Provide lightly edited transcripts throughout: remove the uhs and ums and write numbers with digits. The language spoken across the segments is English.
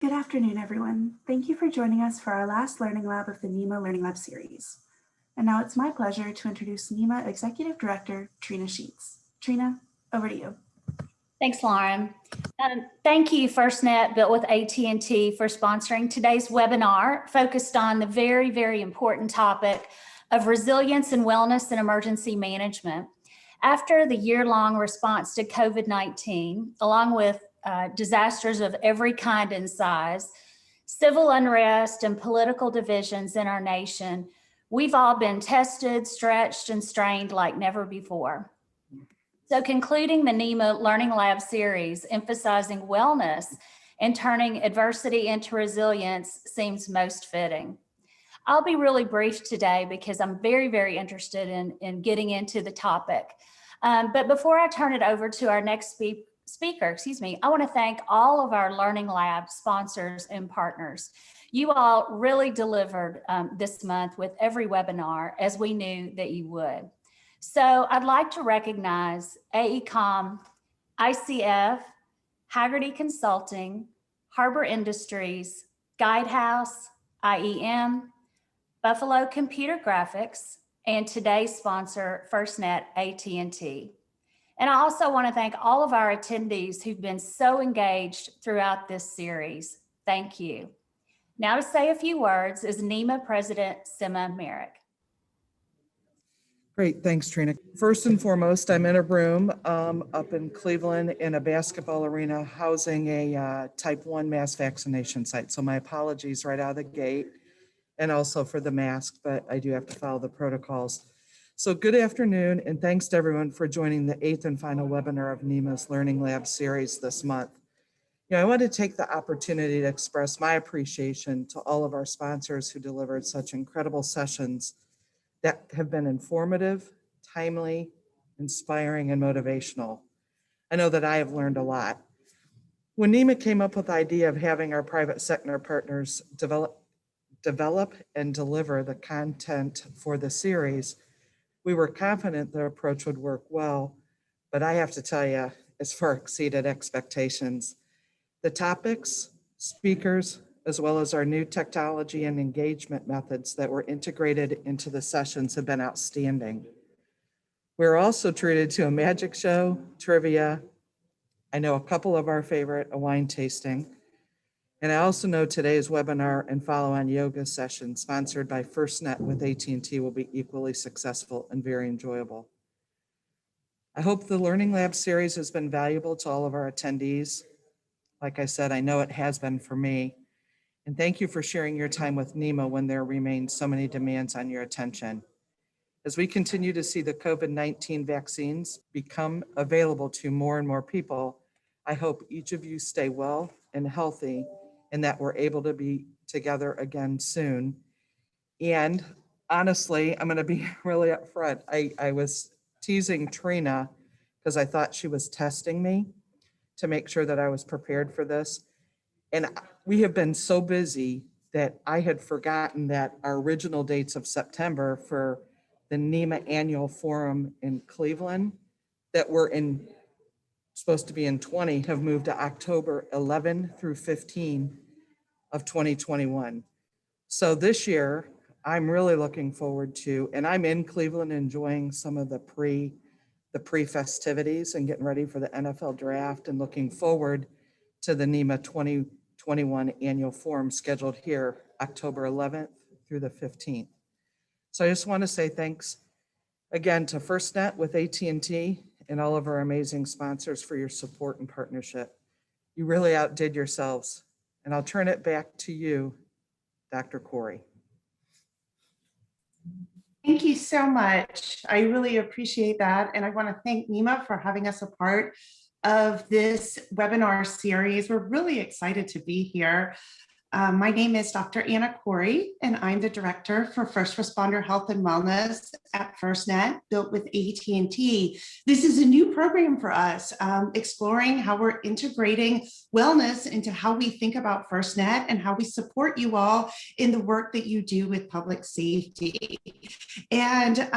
Good afternoon, everyone. Thank you for joining us for our last Learning Lab of the NEMA Learning Lab series. And now it's my pleasure to introduce NEMA Executive Director, Trina Sheets. Trina, over to you. Thanks, Lauren. Thank you, FirstNet, built with AT&T, for sponsoring today's webinar focused on the very, very important topic of resilience and wellness and emergency management. After the year-long response to COVID-19, along with disasters of every kind and size, civil unrest and political divisions in our nation, we've all been tested, stretched, and strained like never before. So concluding the NEMA Learning Lab series, emphasizing wellness and turning adversity into resilience seems most fitting. I'll be really brief today because I'm very, very interested in getting into the topic. But before I turn it over to our next speaker, I want to thank all of our Learning Lab sponsors and partners. You all really delivered this month with every webinar, as we knew that you would. So I'd like to recognize AECOM, ICF, Haggerty Consulting, Harbor Industries, Guidehouse, IEM, Buffalo Computer Graphics, and today's sponsor, FirstNet AT&T. And I also want to thank all of our attendees who've been so engaged throughout this series. Thank you. Now to say a few words is NEMA President Sima Merrick. Great, thanks, Trina. First and foremost, I'm in a room up in Cleveland in a basketball arena housing a type 1 mass vaccination site. So my apologies right out of the gate, and also for the mask, but I do have to follow the protocols. So good afternoon, and thanks to everyone for joining the 8th and final webinar of NEMA's Learning Lab series this month. I want to take the opportunity to express my appreciation to all of our sponsors who delivered such incredible sessions that have been informative, timely, inspiring, and motivational. I know that I have learned a lot. When NEMA came up with the idea of having our private sector partners develop and deliver the content for the series, we were confident the approach would work well, but I have to tell you, it's far exceeded expectations. The topics, speakers, as well as our new technology and engagement methods that were integrated into the sessions have been outstanding. We're also treated to a magic show, trivia, I know a couple of our favorite, a wine tasting, and I also know today's webinar and follow-on yoga session sponsored by FirstNet with AT&T will be equally successful and very enjoyable. I hope the Learning Lab series has been valuable to all of our attendees. Like I said, I know it has been for me. And thank you for sharing your time with NEMA when there remain so many demands on your attention. As we continue to see the COVID-19 vaccines become available to more and more people, I hope each of you stay well and healthy and that we're able to be together again soon. And honestly, I'm going to be really upfront. I was teasing Trina because I thought she was testing me to make sure that I was prepared for this. And we have been so busy that I had forgotten that our original dates of September for the NEMA annual forum in Cleveland that were supposed to be in 20 have moved to October 11 through 15 of 2021. So this year, I'm really looking forward to, and I'm in Cleveland enjoying some of the pre-festivities and getting ready for the NFL draft and looking forward to the NEMA 2021 annual forum scheduled here October 11th through the 15th. So I just want to say thanks again to FirstNet with AT&T and all of our amazing sponsors for your support and partnership. You really outdid yourselves. And I'll turn it back to you, Dr. Courie. Thank you so much. I really appreciate that. And I want to thank NEMA for having us a part of this webinar series. We're really excited to be here. My name is Dr. Courie, and I'm the Director for First Responder Health and Wellness at FirstNet, built with AT&T. This is a new program for us, exploring how we're integrating wellness into how we think about FirstNet and how we support you all in the work that you do with public safety. And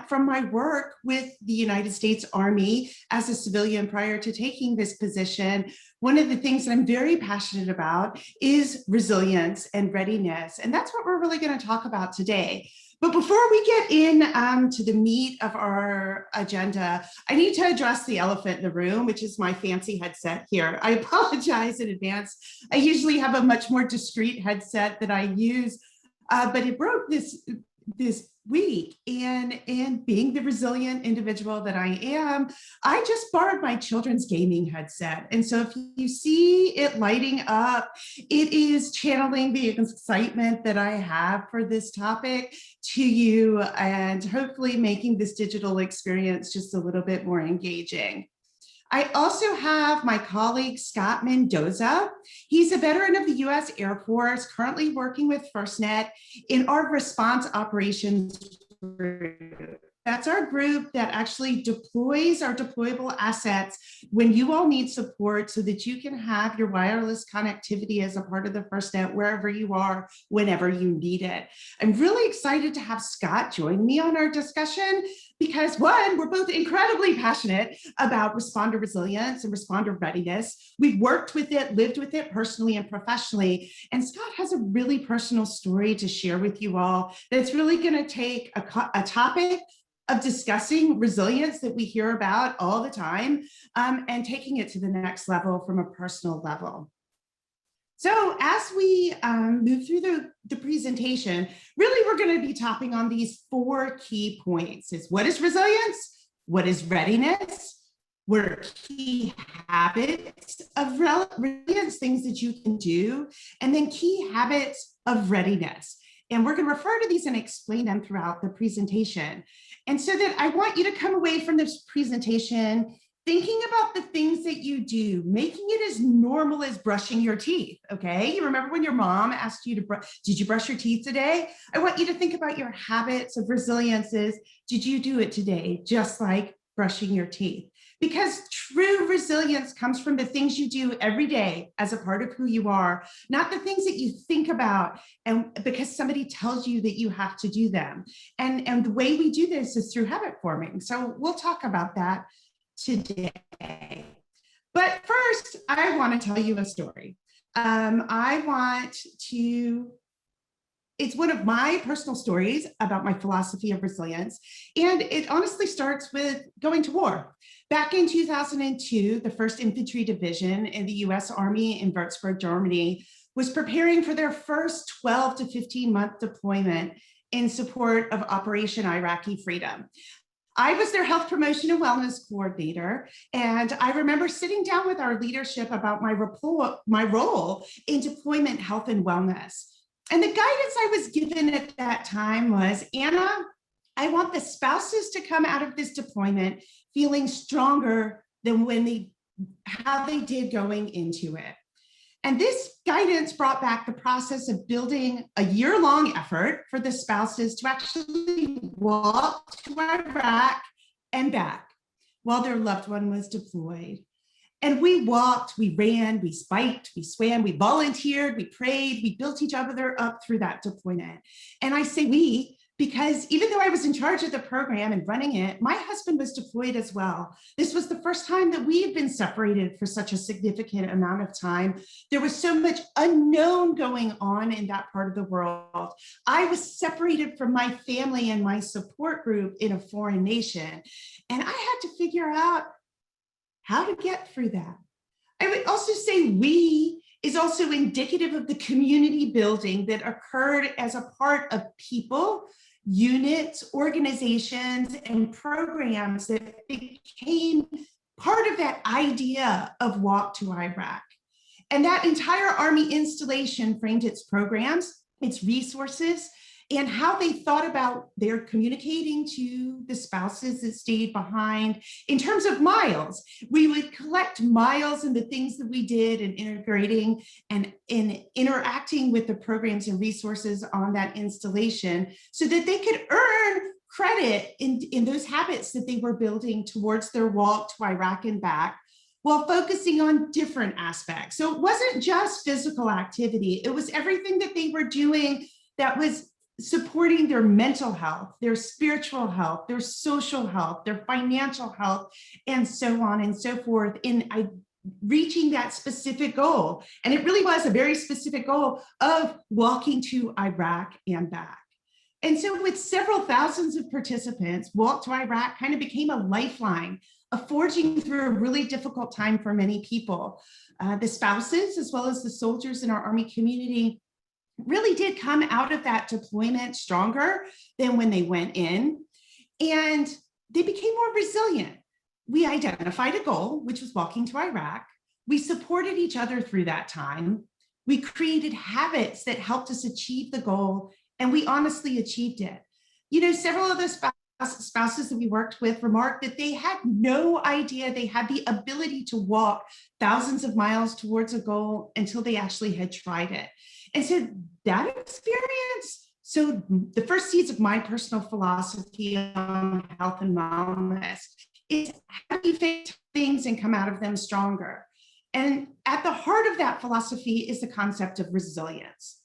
from my work with the United States Army as a civilian prior to taking this position, one of the things that I'm very passionate about is resilience and readiness. And that's what we're really going to talk about today. But before we get in to the meat of our agenda, I need to address the elephant in the room, which is my fancy headset here. I apologize in advance. I usually have a much more discreet headset that I use, but it broke this week. And being the resilient individual that I am, I just borrowed my children's gaming headset. And so if you see it lighting up, it is channeling the excitement that I have for this topic to you and hopefully making this digital experience just a little bit more engaging. I also have my colleague, Scott Mendoza. He's a veteran of the US Air Force, currently working with FirstNet in our response operations group. That's our group that actually deploys our deployable assets when you all need support so that you can have your wireless connectivity as a part of the FirstNet wherever you are, whenever you need it. I'm really excited to have Scott join me on our discussion because one, we're both incredibly passionate about responder resilience and responder readiness. We've worked with it, lived with it personally and professionally. And Scott has a really personal story to share with you all that's really going to take a topic of discussing resilience that we hear about all the time and taking it to the next level from a personal level. So as we move through the presentation, really we're going to be topping on these 4 key points. Is what is resilience? What is readiness? What are key habits of resilience, things that you can do, and then key habits of readiness. And we're going to refer to these and explain them throughout the presentation. And so that I want you to come away from this presentation thinking about the things that you do, making it as normal as brushing your teeth, okay? You remember when your mom asked you to did you brush your teeth today? I want you to think about your habits of resiliences. Did you do it today? Just like brushing your teeth. Because true resilience comes from the things you do every day as a part of who you are, not the things that you think about and because somebody tells you that you have to do them. And the way we do this is through habit forming. So we'll talk about that today. But first, I want to tell you a story. It's one of my personal stories about my philosophy of resilience. And it honestly starts with going to war. Back in 2002, the 1st Infantry Division in the US Army in Würzburg, Germany, was preparing for their first 12 to 15-month deployment in support of Operation Iraqi Freedom. I was their health promotion and wellness coordinator, and I remember sitting down with our leadership about my role in deployment health and wellness. And the guidance I was given at that time was, Anna, I want the spouses to come out of this deployment feeling stronger than how they did going into it. And this guidance brought back the process of building a year-long effort for the spouses to actually walk to Iraq and back while their loved one was deployed. And we walked, we ran, we spiked, we swam, we volunteered, we prayed, we built each other up through that deployment. And I say we, because even though I was in charge of the program and running it, my husband was deployed as well. This was the first time that we had been separated for such a significant amount of time. There was so much unknown going on in that part of the world. I was separated from my family and my support group in a foreign nation. And I had to figure out how to get through that. I would also say we is also indicative of the community building that occurred as a part of people, units, organizations, and programs that became part of that idea of Walk to Iraq. And that entire Army installation framed its programs, its resources, and how they thought about their communicating to the spouses that stayed behind in terms of miles. We would collect miles and the things that we did and integrating and in interacting with the programs and resources on that installation so that they could earn credit in those habits that they were building towards their walk to Iraq and back, while focusing on different aspects. So it wasn't just physical activity, it was everything that they were doing that was supporting their mental health, their spiritual health, their social health, their financial health, and so on and so forth in reaching that specific goal. And it really was a very specific goal of walking to Iraq and back. And so with several thousands of participants, Walk to Iraq kind of became a lifeline, a forging through a really difficult time for many people. The spouses, as well as the soldiers in our Army community, really did come out of that deployment stronger than when they went in, and they became more resilient. We identified a goal, which was walking to Iraq. We supported each other through that time. We created habits that helped us achieve the goal, and we honestly achieved it. You know, several of the spouses that we worked with remarked that they had no idea they had the ability to walk thousands of miles towards a goal until they actually had tried it. And so that experience sowed the first seeds of my personal philosophy on health and wellness is how do you face things and come out of them stronger? And at the heart of that philosophy is the concept of resilience.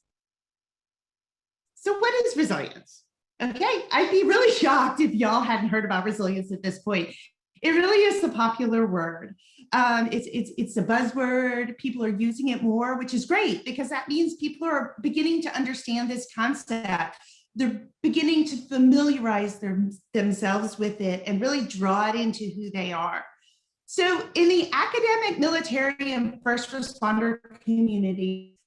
So what is resilience? Okay, I'd be really shocked if y'all hadn't heard about resilience at this point. It really is the popular word. It's a buzzword. People are using it more, which is great because that means people are beginning to understand this concept. They're beginning to familiarize themselves with it and really draw it into who they are. So in the academic, military, and first responder community,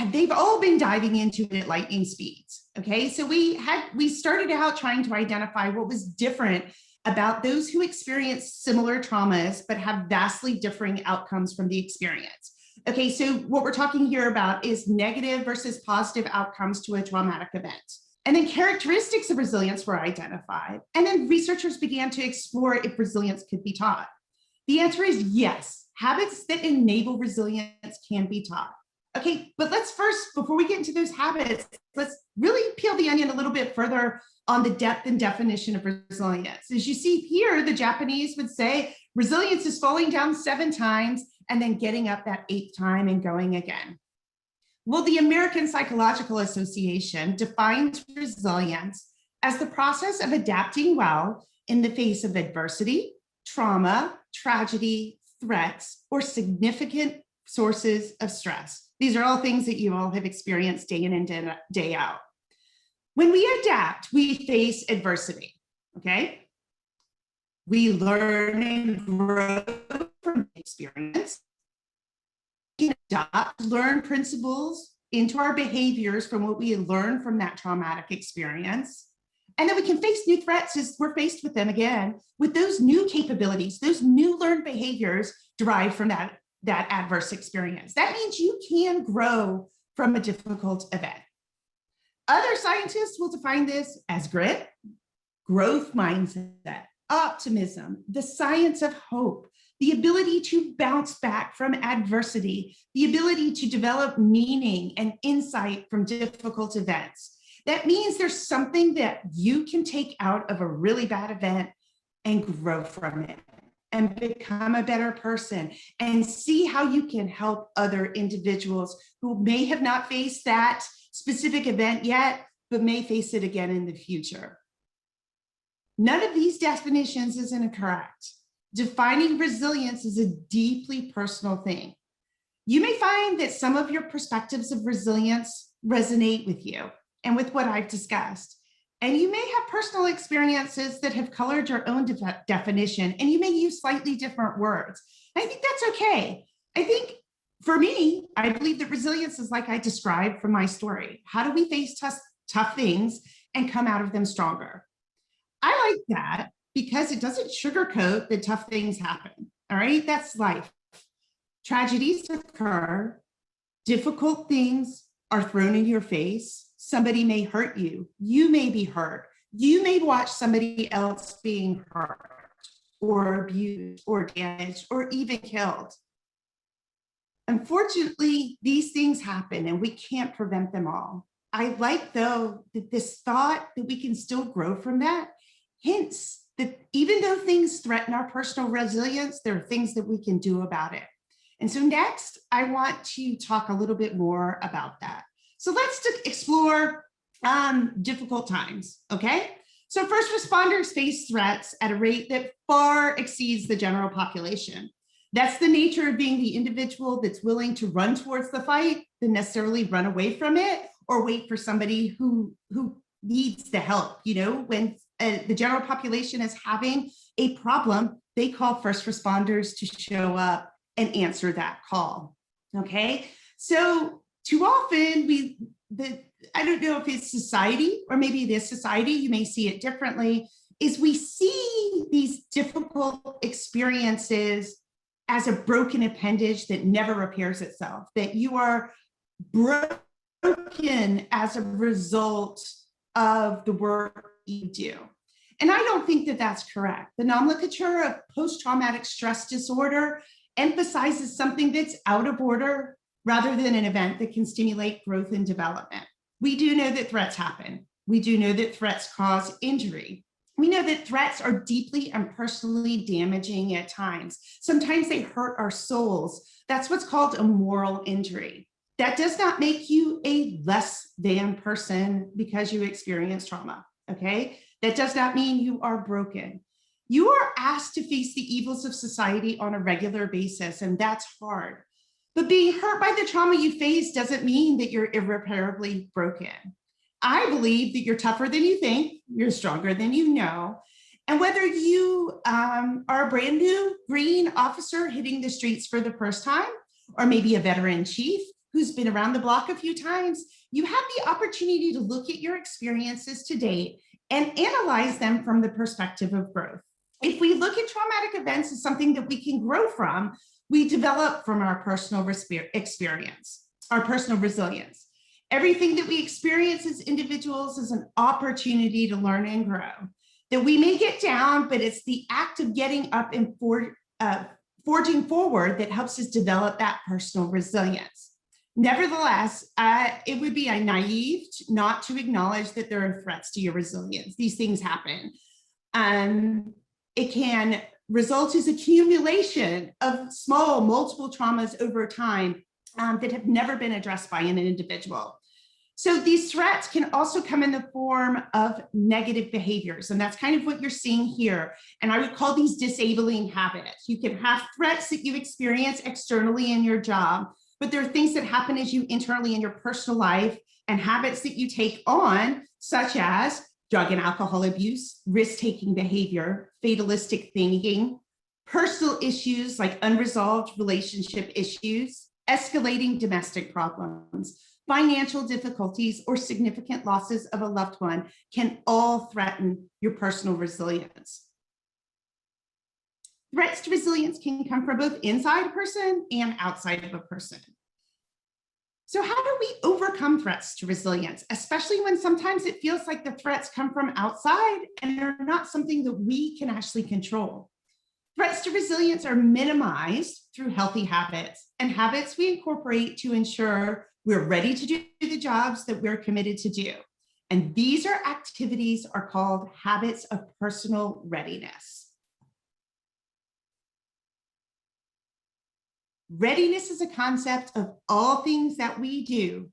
they've all been diving into it at lightning speeds. Okay, so we started out trying to identify what was different about those who experience similar traumas but have vastly differing outcomes from the experience. Okay, so what we're talking here about is negative versus positive outcomes to a traumatic event. And then characteristics of resilience were identified. And then researchers began to explore if resilience could be taught. The answer is yes, habits that enable resilience can be taught. Okay, but let's first, before we get into those habits, let's really peel the onion a little bit further on the depth and definition of resilience. As you see here, the Japanese would say resilience is falling down 7 times and then getting up that 8th time and going again. Well, the American Psychological Association defines resilience as the process of adapting well in the face of adversity, trauma, tragedy, threats, or significant sources of stress. These are all things that you all have experienced day in and day out. When we adapt, we face adversity, okay? We learn and grow from experience. We can adopt, learn principles into our behaviors from what we learn from that traumatic experience. And then we can face new threats as we're faced with them again, with those new capabilities, those new learned behaviors derived from that adverse experience. That means you can grow from a difficult event. Other scientists will define this as grit, growth mindset, optimism, the science of hope, the ability to bounce back from adversity, the ability to develop meaning and insight from difficult events. That means there's something that you can take out of a really bad event and grow from it and become a better person and see how you can help other individuals who may have not faced that specific event yet, but may face it again in the future. None of these definitions is incorrect. Defining resilience is a deeply personal thing. You may find that some of your perspectives of resilience resonate with you and with what I've discussed. And you may have personal experiences that have colored your own definition, and you may use slightly different words. I think that's okay. I think for me, I believe that resilience is like I described from my story. How do we face tough things and come out of them stronger? I like that because it doesn't sugarcoat that tough things happen. All right, that's life. Tragedies occur, difficult things are thrown in your face. Somebody may hurt you. You may be hurt. You may watch somebody else being hurt or abused or damaged or even killed. Unfortunately, these things happen and we can't prevent them all. I like, though, that this thought that we can still grow from that hints that even though things threaten our personal resilience, there are things that we can do about it. And so next, I want to talk a little bit more about that. So let's explore difficult times, okay? So first responders face threats at a rate that far exceeds the general population. That's the nature of being the individual that's willing to run towards the fight than necessarily run away from it or wait for somebody who needs the help. You know, when the general population is having a problem, they call first responders to show up and answer that call. Okay, so too often I don't know if it's society or maybe it is society, you may see it differently, is we see these difficult experiences as a broken appendage that never repairs itself, that you are broken as a result of the work you do. And I don't think that that's correct. The nomenclature of post-traumatic stress disorder emphasizes something that's out of order rather than an event that can stimulate growth and development. We do know that threats happen. We do know that threats cause injury. We know that threats are deeply and personally damaging at times. Sometimes they hurt our souls. That's what's called a moral injury. That does not make you a less than person because you experience trauma, okay? That does not mean you are broken. You are asked to face the evils of society on a regular basis, and that's hard. But being hurt by the trauma you face doesn't mean that you're irreparably broken. I believe that you're tougher than you think, you're stronger than you know. And whether you are a brand new green officer hitting the streets for the first time, or maybe a veteran chief who's been around the block a few times, you have the opportunity to look at your experiences to date and analyze them from the perspective of growth. If we look at traumatic events as something that we can grow from, we develop from our personal experience, our personal resilience. Everything that we experience as individuals is an opportunity to learn and grow. That we may get down, but it's the act of getting up and forging forward that helps us develop that personal resilience. Nevertheless, it would be naive not to acknowledge that there are threats to your resilience. These things happen. It can result as accumulation of small, multiple traumas over time that have never been addressed by an individual. So these threats can also come in the form of negative behaviors, and that's kind of what you're seeing here. And I would call these disabling habits. You can have threats that you experience externally in your job, but there are things that happen as you internally in your personal life and habits that you take on, such as drug and alcohol abuse, risk-taking behavior, fatalistic thinking, personal issues like unresolved relationship issues, escalating domestic problems, financial difficulties, or significant losses of a loved one can all threaten your personal resilience. Threats to resilience can come from both inside a person and outside of a person. So how do we overcome threats to resilience, especially when sometimes it feels like the threats come from outside and are not something that we can actually control? Threats to resilience are minimized through healthy habits and habits we incorporate to ensure we're ready to do the jobs that we're committed to do. And these activities are called habits of personal readiness. Readiness is a concept of all things that we do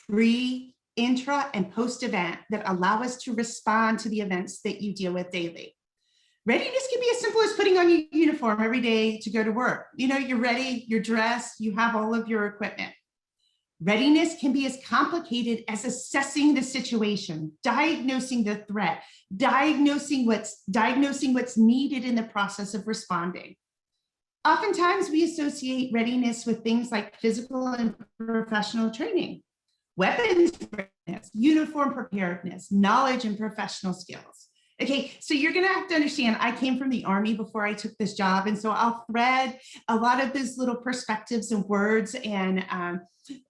pre, intra, and post-event that allow us to respond to the events that you deal with daily. Readiness can be as simple as putting on your uniform every day to go to work. You know, you're ready, you're dressed, you have all of your equipment. Readiness can be as complicated as assessing the situation, diagnosing the threat, diagnosing what's needed in the process of responding. Oftentimes, we associate readiness with things like physical and professional training, weapons readiness, uniform preparedness, knowledge and professional skills. Okay, so you're gonna have to understand, I came from the Army before I took this job, and so I'll thread a lot of those little perspectives and words and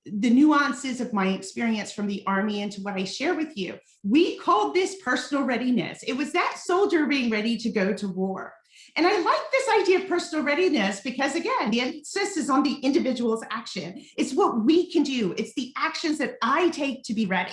the nuances of my experience from the Army into what I share with you. We called this personal readiness. It was that soldier being ready to go to war. And I like this idea of personal readiness because, again, the emphasis is on the individual's action. It's what we can do. It's the actions that I take to be ready.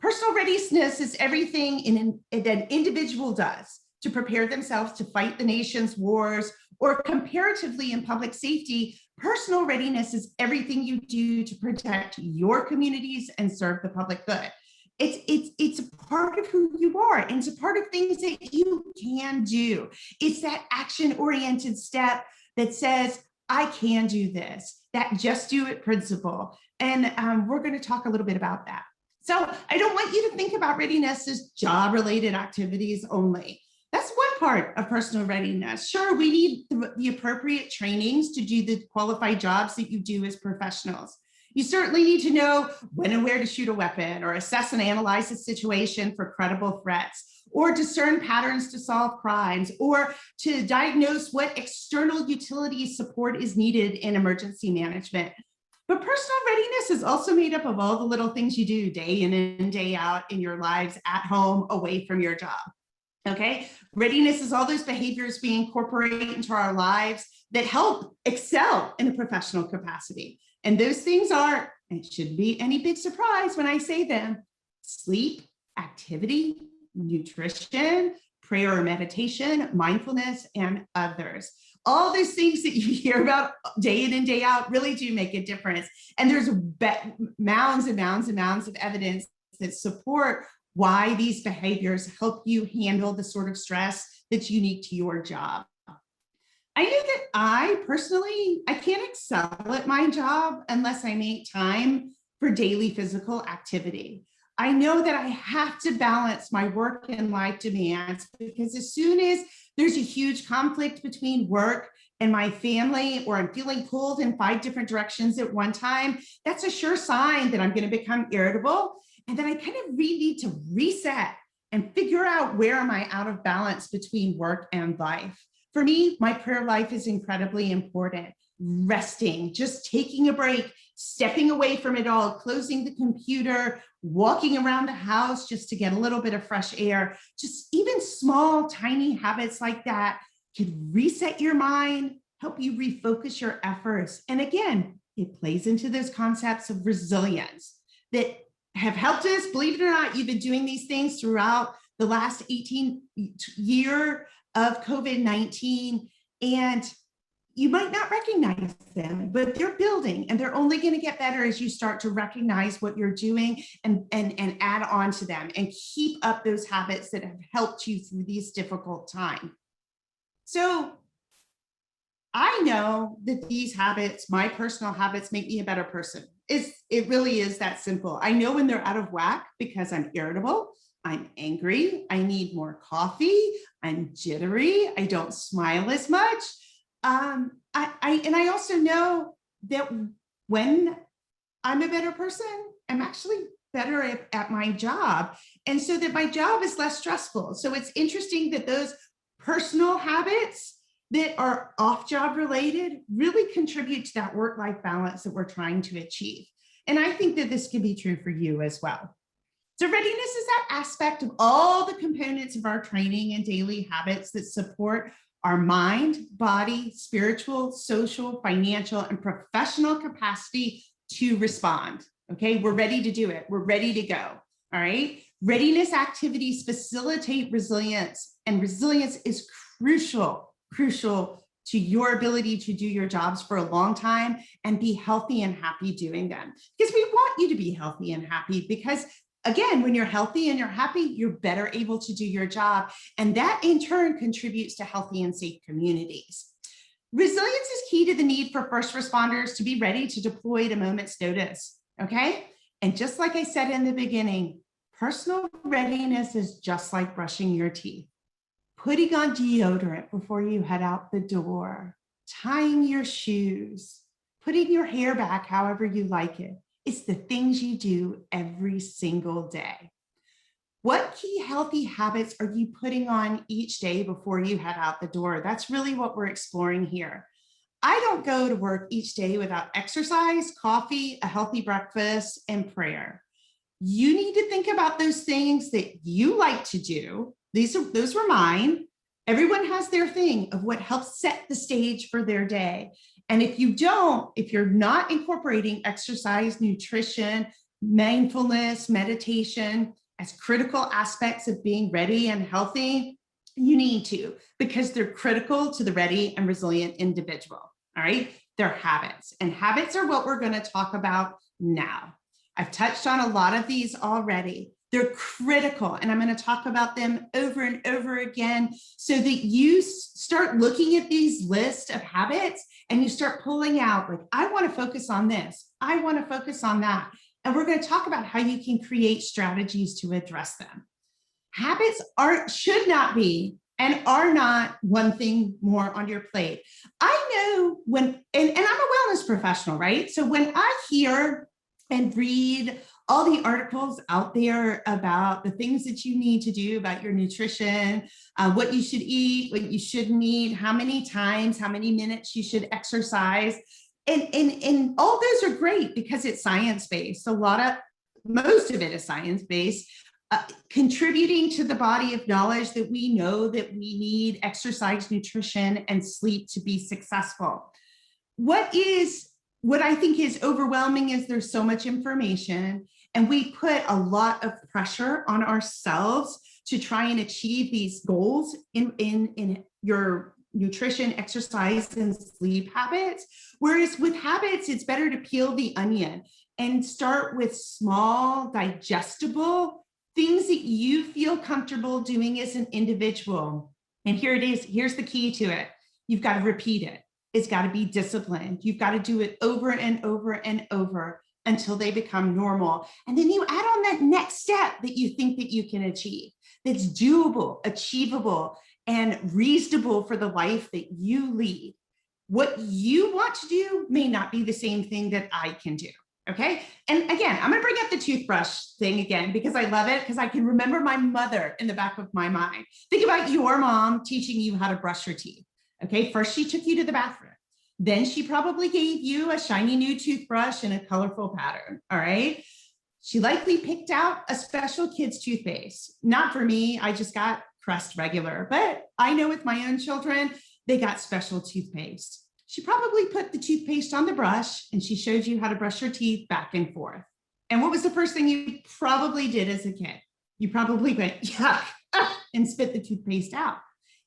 Personal readiness is everything that an individual does to prepare themselves to fight the nation's wars, or comparatively in public safety, personal readiness is everything you do to protect your communities and serve the public good. It's a part of who you are, and it's a part of things that you can do. It's that action-oriented step that says, I can do this, that just do it principle. And we're going to talk a little bit about that. So I don't want you to think about readiness as job-related activities only. That's one part of personal readiness. Sure, we need the appropriate trainings to do the qualified jobs that you do as professionals. You certainly need to know when and where to shoot a weapon, or assess and analyze a situation for credible threats, or discern patterns to solve crimes, or to diagnose what external utility support is needed in emergency management. But personal readiness is also made up of all the little things you do day in and day out in your lives, at home, away from your job. Okay, readiness is all those behaviors we incorporate into our lives that help excel in a professional capacity. And those things are, it shouldn't be any big surprise when I say them: sleep, activity, nutrition, prayer or meditation, mindfulness, and others. All those things that you hear about day in and day out really do make a difference. And there's mounds and mounds and mounds of evidence that support why these behaviors help you handle the sort of stress that's unique to your job. I know that I personally can't excel at my job unless I make time for daily physical activity. I know that I have to balance my work and life demands, because as soon as there's a huge conflict between work and my family, or I'm feeling pulled in 5 different directions at one time, that's a sure sign that I'm going to become irritable, and that I kind of really need to reset and figure out, where am I out of balance between work and life. For me, my prayer life is incredibly important. Resting, just taking a break, stepping away from it all, closing the computer, walking around the house just to get a little bit of fresh air. Just even small, tiny habits like that can reset your mind, help you refocus your efforts. And again, it plays into those concepts of resilience that have helped us. Believe it or not, you've been doing these things throughout the last 18 year of COVID-19, and you might not recognize them, but they're building, and they're only going to get better as you start to recognize what you're doing and add on to them and keep up those habits that have helped you through these difficult times. So I know that these habits, my personal habits, make me a better person. It really is that simple. I know when they're out of whack because I'm irritable, I'm angry, I need more coffee, I'm jittery, I don't smile as much. I also know that when I'm a better person, I'm actually better at my job. And so that my job is less stressful. So it's interesting that those personal habits that are off-job related really contribute to that work-life balance that we're trying to achieve. And I think that this can be true for you as well. So readiness is that aspect of all the components of our training and daily habits that support our mind, body, spiritual, social, financial, and professional capacity to respond. Okay, we're ready to do it. We're ready to go. All right. Readiness activities facilitate resilience, and resilience is crucial to your ability to do your jobs for a long time and be healthy and happy doing them. Because we want you to be healthy and happy, because again, when you're healthy and you're happy, you're better able to do your job. And that in turn contributes to healthy and safe communities. Resilience is key to the need for first responders to be ready to deploy at a moment's notice, okay? And just like I said in the beginning, personal readiness is just like brushing your teeth, putting on deodorant before you head out the door, tying your shoes, putting your hair back however you like it. It's the things you do every single day. What key healthy habits are you putting on each day before you head out the door? That's really what we're exploring here. I don't go to work each day without exercise, coffee, a healthy breakfast, and prayer. You need to think about those things that you like to do. Those were mine. Everyone has their thing of what helps set the stage for their day. And if you're not incorporating exercise, nutrition, mindfulness, meditation as critical aspects of being ready and healthy, you need to, because they're critical to the ready and resilient individual. All right, they're habits, and habits are what we're going to talk about now. I've touched on a lot of these already, They're critical, and I'm going to talk about them over and over again so that you start looking at these lists of habits and you start pulling out, like, I want to focus on this. I want to focus on that. And we're going to talk about how you can create strategies to address them. Habits should not be and are not one thing more on your plate. I know when, and I'm a wellness professional, right? So when I hear and read all the articles out there about the things that you need to do about your nutrition, what you should eat, what you shouldn't eat, how many times, how many minutes you should exercise. And all those are great because it's science-based. Most of it is science-based, contributing to the body of knowledge that we know that we need exercise, nutrition, and sleep to be successful. What I think is overwhelming is there's so much information, and we put a lot of pressure on ourselves to try and achieve these goals in your nutrition, exercise, and sleep habits. Whereas with habits, it's better to peel the onion and start with small, digestible things that you feel comfortable doing as an individual. And here it is. Here's the key to it. You've got to repeat it. It's got to be disciplined. You've got to do it over and over and over until they become normal. And then you add on that next step that you think that you can achieve, that's doable, achievable, and reasonable for the life that you lead. What you want to do may not be the same thing that I can do. Okay. And again, I'm going to bring up the toothbrush thing again, because I love it, because I can remember my mother in the back of my mind. Think about your mom teaching you how to brush your teeth. Okay. First, she took you to the bathroom. Then she probably gave you a shiny new toothbrush in a colorful pattern. All right. She likely picked out a special kid's toothpaste. Not for me. I just got Crest regular, but I know with my own children, they got special toothpaste. She probably put the toothpaste on the brush and she showed you how to brush your teeth back and forth. And what was the first thing you probably did as a kid? You probably went, yuck, and spit the toothpaste out,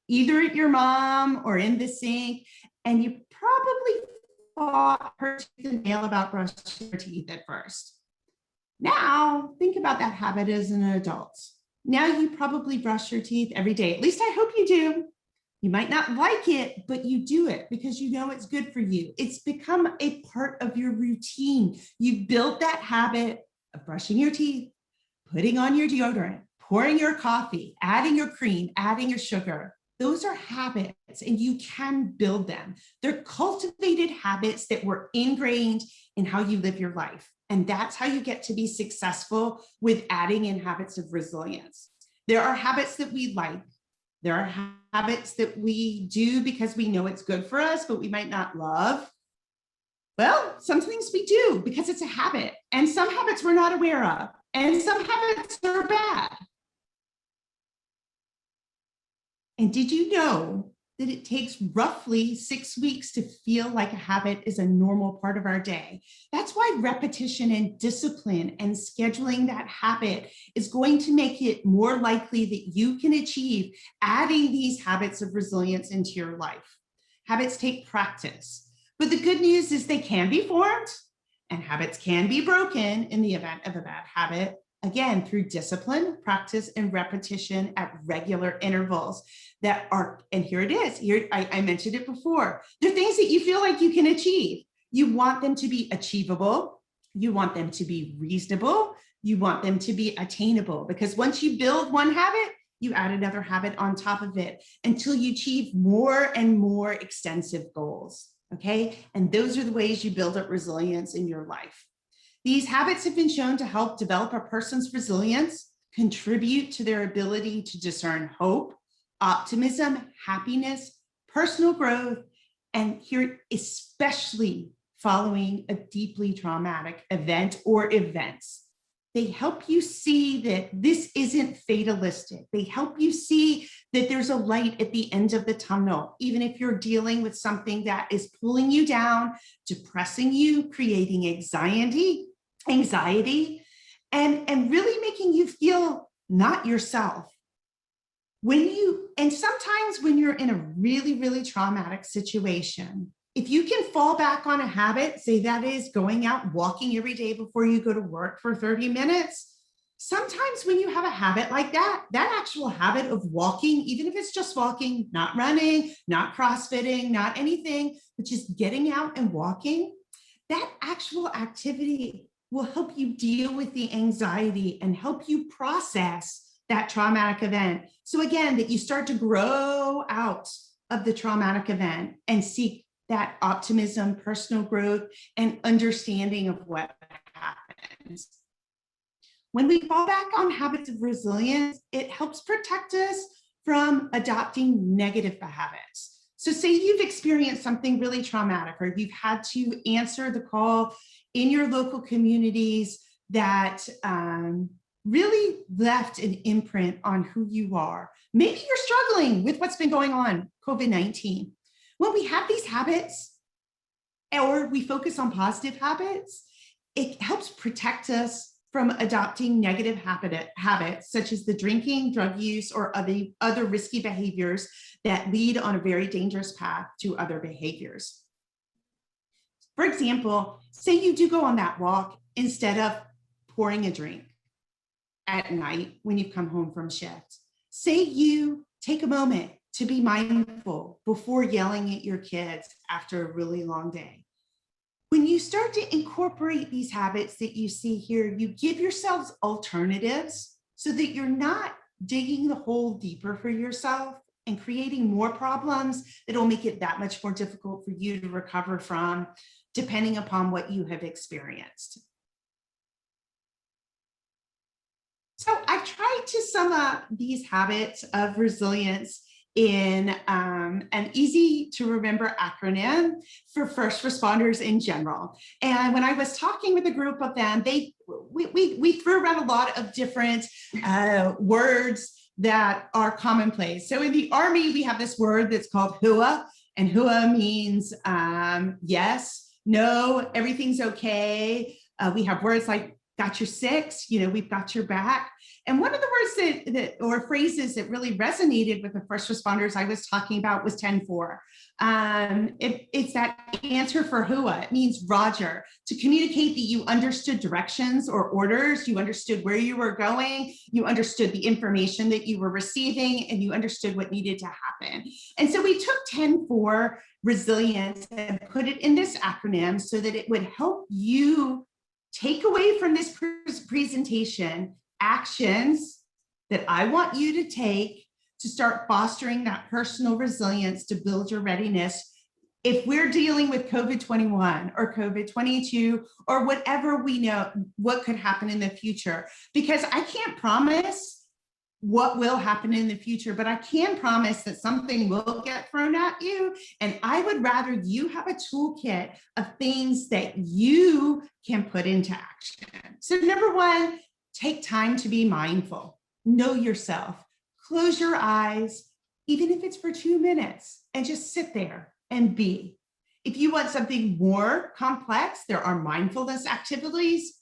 either at your mom or in the sink. And you probably fought her tooth and nail about brushing your teeth at first. Now, think about that habit as an adult. Now you probably brush your teeth every day. At least I hope you do. You might not like it, but you do it because you know it's good for you. It's become a part of your routine. You built that habit of brushing your teeth, putting on your deodorant, pouring your coffee, adding your cream, adding your sugar. Those are habits and you can build them. They're cultivated habits that were ingrained in how you live your life. And that's how you get to be successful with adding in habits of resilience. There are habits that we like. There are habits that we do because we know it's good for us, but we might not love. Well, some things we do because it's a habit, and some habits we're not aware of, and some habits are bad. And did you know that it takes roughly 6 weeks to feel like a habit is a normal part of our day? That's why repetition and discipline and scheduling that habit is going to make it more likely that you can achieve adding these habits of resilience into your life. Habits take practice, but the good news is they can be formed and habits can be broken in the event of a bad habit. Again, through discipline, practice, and repetition at regular intervals that are, and here it is, here I mentioned it before, the things that you feel like you can achieve. You want them to be achievable. You want them to be reasonable. You want them to be attainable, because once you build one habit, you add another habit on top of it until you achieve more and more extensive goals, okay? And those are the ways you build up resilience in your life. These habits have been shown to help develop a person's resilience, contribute to their ability to discern hope, optimism, happiness, personal growth, and here, especially following a deeply traumatic event or events. They help you see that this isn't fatalistic. They help you see that there's a light at the end of the tunnel, even if you're dealing with something that is pulling you down, depressing you, creating anxiety, and really making you feel not yourself. And sometimes when you're in a really, really traumatic situation, if you can fall back on a habit, say that is going out walking every day before you go to work for 30 minutes, Sometimes when you have a habit like that, that actual habit of walking, even if it's just walking, not running, not CrossFitting, not anything, but just getting out and walking, that actual activity will help you deal with the anxiety and help you process that traumatic event. So again, that you start to grow out of the traumatic event and seek that optimism, personal growth, and understanding of what happens. When we fall back on habits of resilience, it helps protect us from adopting negative habits. So say you've experienced something really traumatic, or you've had to answer the call in your local communities that really left an imprint on who you are. Maybe you're struggling with what's been going on, COVID-19. When we have these habits, or we focus on positive habits, it helps protect us from adopting negative habits, such as the drinking, drug use, or other risky behaviors that lead on a very dangerous path to other behaviors. For example, say you do go on that walk instead of pouring a drink at night when you've come home from shift. Say you take a moment to be mindful before yelling at your kids after a really long day. When you start to incorporate these habits that you see here, you give yourselves alternatives so that you're not digging the hole deeper for yourself and creating more problems that will make it that much more difficult for you to recover from, depending upon what you have experienced. So I've tried to sum up these habits of resilience in an easy to remember acronym for first responders in general. And when I was talking with a group of them, we threw around a lot of different words that are commonplace. So in the Army, we have this word that's called HUA, and HUA means yes, no, everything's okay. We have words like got your six, we've got your back. And one of the words or phrases that really resonated with the first responders I was talking about was 10-4. It's that answer for HUA. It means Roger, to communicate that you understood directions or orders, you understood where you were going, you understood the information that you were receiving, and you understood what needed to happen. And so we took 10-4 resilience and put it in this acronym so that it would help you take away from this presentation actions that I want you to take to start fostering that personal resilience to build your readiness if we're dealing with COVID-21 or COVID-22 or whatever we know what could happen in the future. Because I can't promise what will happen in the future, but I can promise that something will get thrown at you. And I would rather you have a toolkit of things that you can put into action. So number one, take time to be mindful. Know yourself. Close your eyes, even if it's for 2 minutes, and just sit there and be. If you want something more complex, there are mindfulness activities.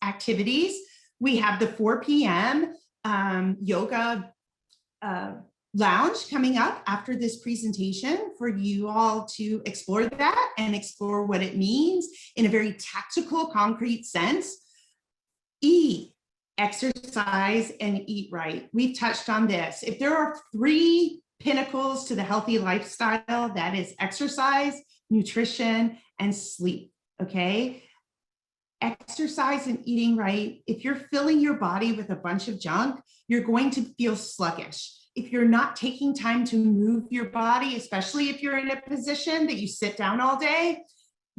We have the 4 p.m. Yoga lounge coming up after this presentation for you all to explore that and explore what it means in a very tactical, concrete sense. Eat, exercise, and eat right. We've touched on this. If there are 3 pinnacles to the healthy lifestyle, that is exercise, nutrition, and sleep, okay? Exercise and eating right. If you're filling your body with a bunch of junk, you're going to feel sluggish. If you're not taking time to move your body, especially if you're in a position that you sit down all day,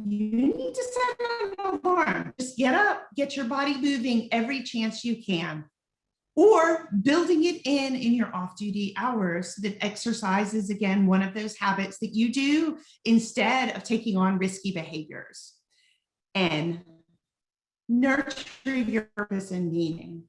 you need to set an alarm. Just get up, get your body moving every chance you can. Or building it in your off-duty hours so that exercise is, again, one of those habits that you do instead of taking on risky behaviors. And nurture your purpose and meaning.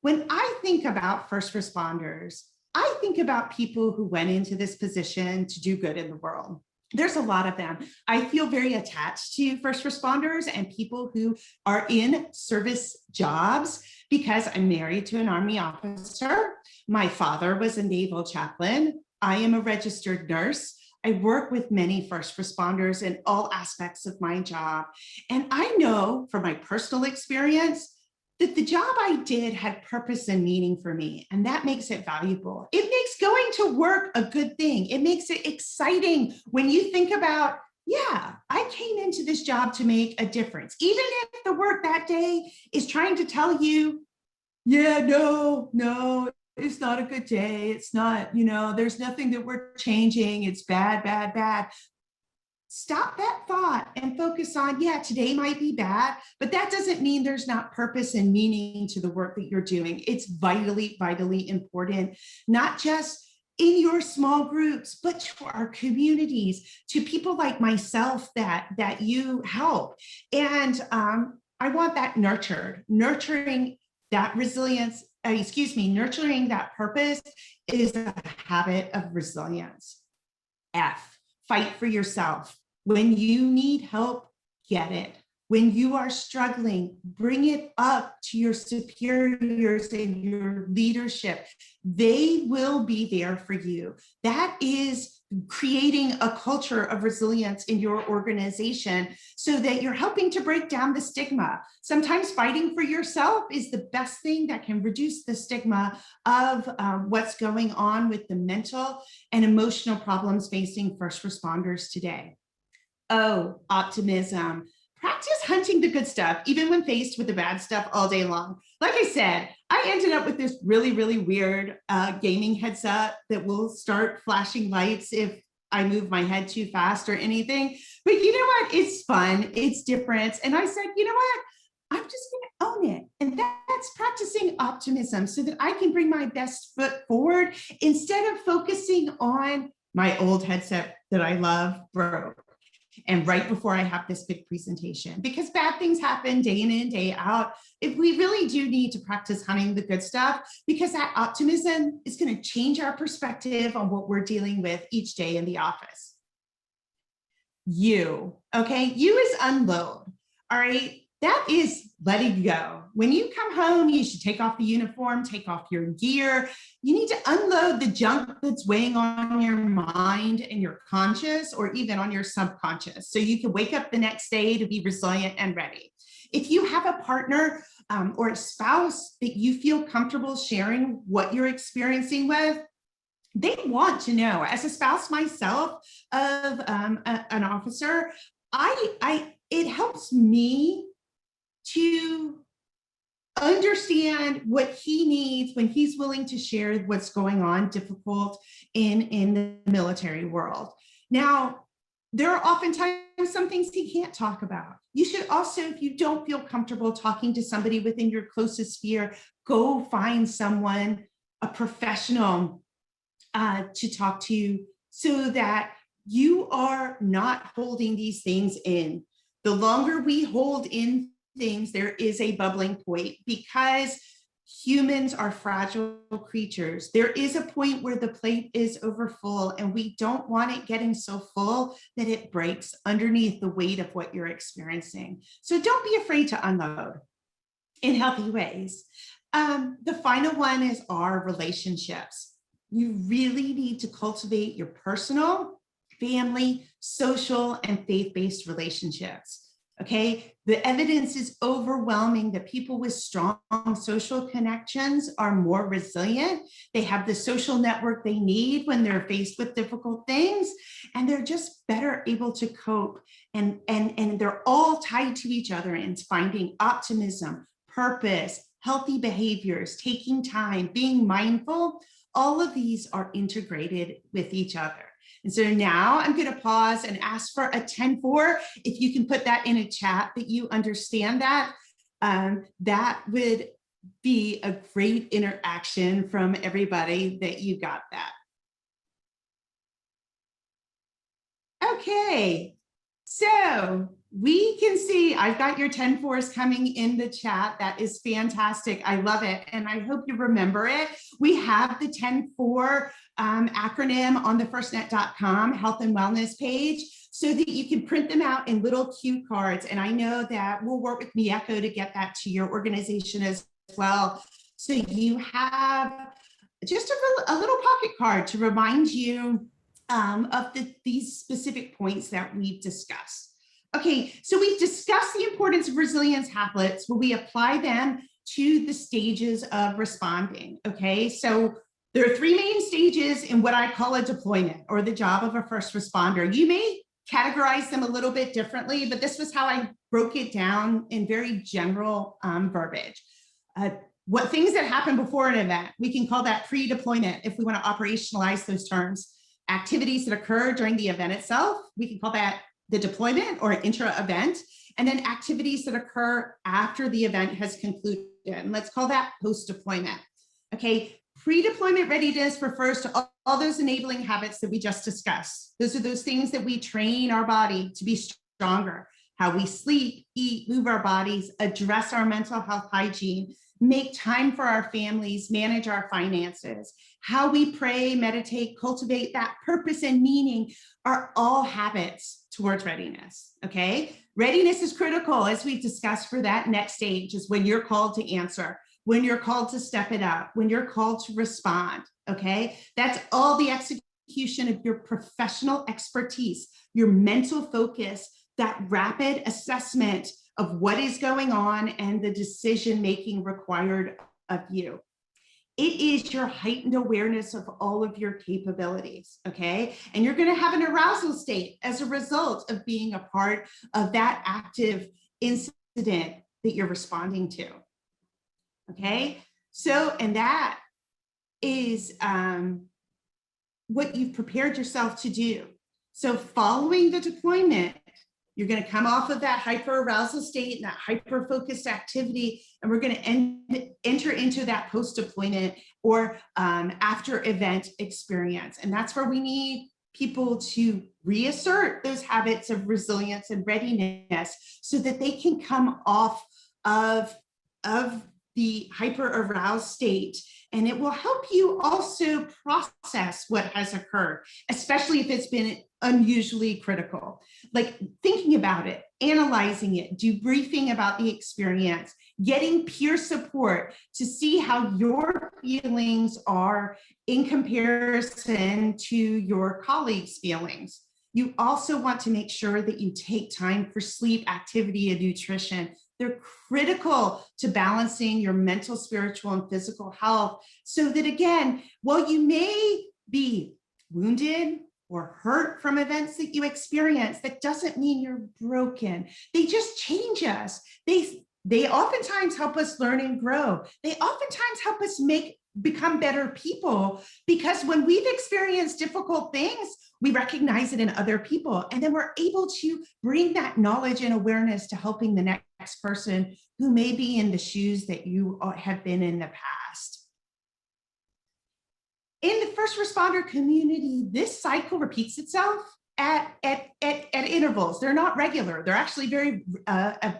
When I think about first responders, I think about people who went into this position to do good in the world. There's a lot of them. I feel very attached to first responders and people who are in service jobs because I'm married to an Army officer. My father was a naval chaplain. I am a registered nurse. I work with many first responders in all aspects of my job. And I know from my personal experience that the job I did had purpose and meaning for me, and that makes it valuable. It makes going to work a good thing. It makes it exciting when you think about, yeah, I came into this job to make a difference. Even if the work that day is trying to tell you, yeah, no, it's not a good day. It's not, there's nothing that we're changing. It's bad, bad, bad. Stop that thought and focus on, yeah, today might be bad, but that doesn't mean there's not purpose and meaning to the work that you're doing. It's vitally, vitally important, not just in your small groups, but to our communities, to people like myself that you help. And I want that nurtured, nurturing that resilience, nurturing that purpose is a habit of resilience. F, fight for yourself. When you need help, get it. When you are struggling, bring it up to your superiors and your leadership. They will be there for you. That is creating a culture of resilience in your organization so that you're helping to break down the stigma. Sometimes fighting for yourself is the best thing that can reduce the stigma of what's going on with the mental and emotional problems facing first responders today. Oh, optimism. Practice hunting the good stuff, even when faced with the bad stuff all day long. Like I said, I ended up with this really, really weird gaming headset that will start flashing lights if I move my head too fast or anything. But you know what? It's fun. It's different. And I said, you know what? I'm just going to own it. And that's practicing optimism so that I can bring my best foot forward instead of focusing on my old headset that I love broke. And right before I have this big presentation, because bad things happen day in and day out, if we really do need to practice hunting the good stuff, because that optimism is going to change our perspective on what we're dealing with each day in the office. You, okay? You is unload, all right? That is letting go. When you come home, you should take off the uniform, take off your gear. You need to unload the junk that's weighing on your mind and your conscious, or even on your subconscious, so you can wake up the next day to be resilient and ready. If you have a partner or a spouse that you feel comfortable sharing what you're experiencing with, they want to know. As a spouse myself of an officer, it helps me to understand what he needs when he's willing to share what's going on difficult in the military world. Now, there are oftentimes some things he can't talk about. You should also, if you don't feel comfortable talking to somebody within your closest sphere, go find someone, a professional, to talk to, so that you are not holding these things in. The longer we hold in things, there is a bubbling point, because humans are fragile creatures. There is a point where the plate is overfull, and we don't want it getting so full that it breaks underneath the weight of what you're experiencing. So don't be afraid to unload in healthy ways. The final one is our relationships. You really need to cultivate your personal, family, social, and faith-based relationships. Okay, the evidence is overwhelming that people with strong social connections are more resilient. They have the social network they need when they're faced with difficult things, and they're just better able to cope. And they're all tied to each other in finding optimism, purpose, healthy behaviors, taking time, being mindful. All of these are integrated with each other. And so now I'm going to pause and ask for a 10-4. If you can put that in a chat that you understand that, that would be a great interaction from everybody that you got that. Okay, so we can see I've got your 10-4s coming in the chat. That is fantastic. I love it. And I hope you remember it. We have the 10-4 acronym on the FirstNet.com health and wellness page, so that you can print them out in little cue cards. And I know that we'll work with Miyako to get that to your organization as well. So you have just a little pocket card to remind you of these specific points that we've discussed. Okay, so we've discussed the importance of resilience habits. Will we apply them to the stages of responding, okay? So there are three main stages in what I call a deployment or the job of a first responder. You may categorize them a little bit differently, but this was how I broke it down in very general verbiage. What things that happen before an event, we can call that pre-deployment if we want to operationalize those terms. Activities that occur during the event itself, we can call that the deployment or intra-event, and then activities that occur after the event has concluded, and let's call that post-deployment. Okay, pre-deployment readiness refers to all those enabling habits that we just discussed. Those are those things that we train our body to be stronger, how we sleep, eat, move our bodies, address our mental health hygiene, make time for our families, manage our finances, how we pray, meditate, cultivate that purpose and meaning are all habits towards readiness, okay? Readiness is critical, as we've discussed, for that next stage is when you're called to answer, when you're called to step it up, when you're called to respond, okay? That's all the execution of your professional expertise, your mental focus, that rapid assessment of what is going on and the decision-making required of you. It is your heightened awareness of all of your capabilities, okay? And you're gonna have an arousal state as a result of being a part of that active incident that you're responding to, okay? So, and that is what you've prepared yourself to do. So following the deployment, you're going to come off of that hyper-arousal state and that hyper-focused activity, and we're going to enter into that post-deployment or after-event experience. And that's where we need people to reassert those habits of resilience and readiness so that they can come off of the hyper-aroused state. And it will help you also process what has occurred, especially if it's been unusually critical. Like thinking about it, analyzing it, debriefing about the experience, getting peer support to see how your feelings are in comparison to your colleagues' feelings. You also want to make sure that you take time for sleep, activity, and nutrition. They're critical to balancing your mental, spiritual, and physical health so that, again, while you may be wounded or hurt from events that you experience, that doesn't mean you're broken. They just change us. They oftentimes help us learn and grow. They oftentimes help us become better people, because when we've experienced difficult things, we recognize it in other people, and then we're able to bring that knowledge and awareness to helping the next person who may be in the shoes that you have been in the past. In the first responder community, this cycle repeats itself at intervals. They're not regular. They're actually very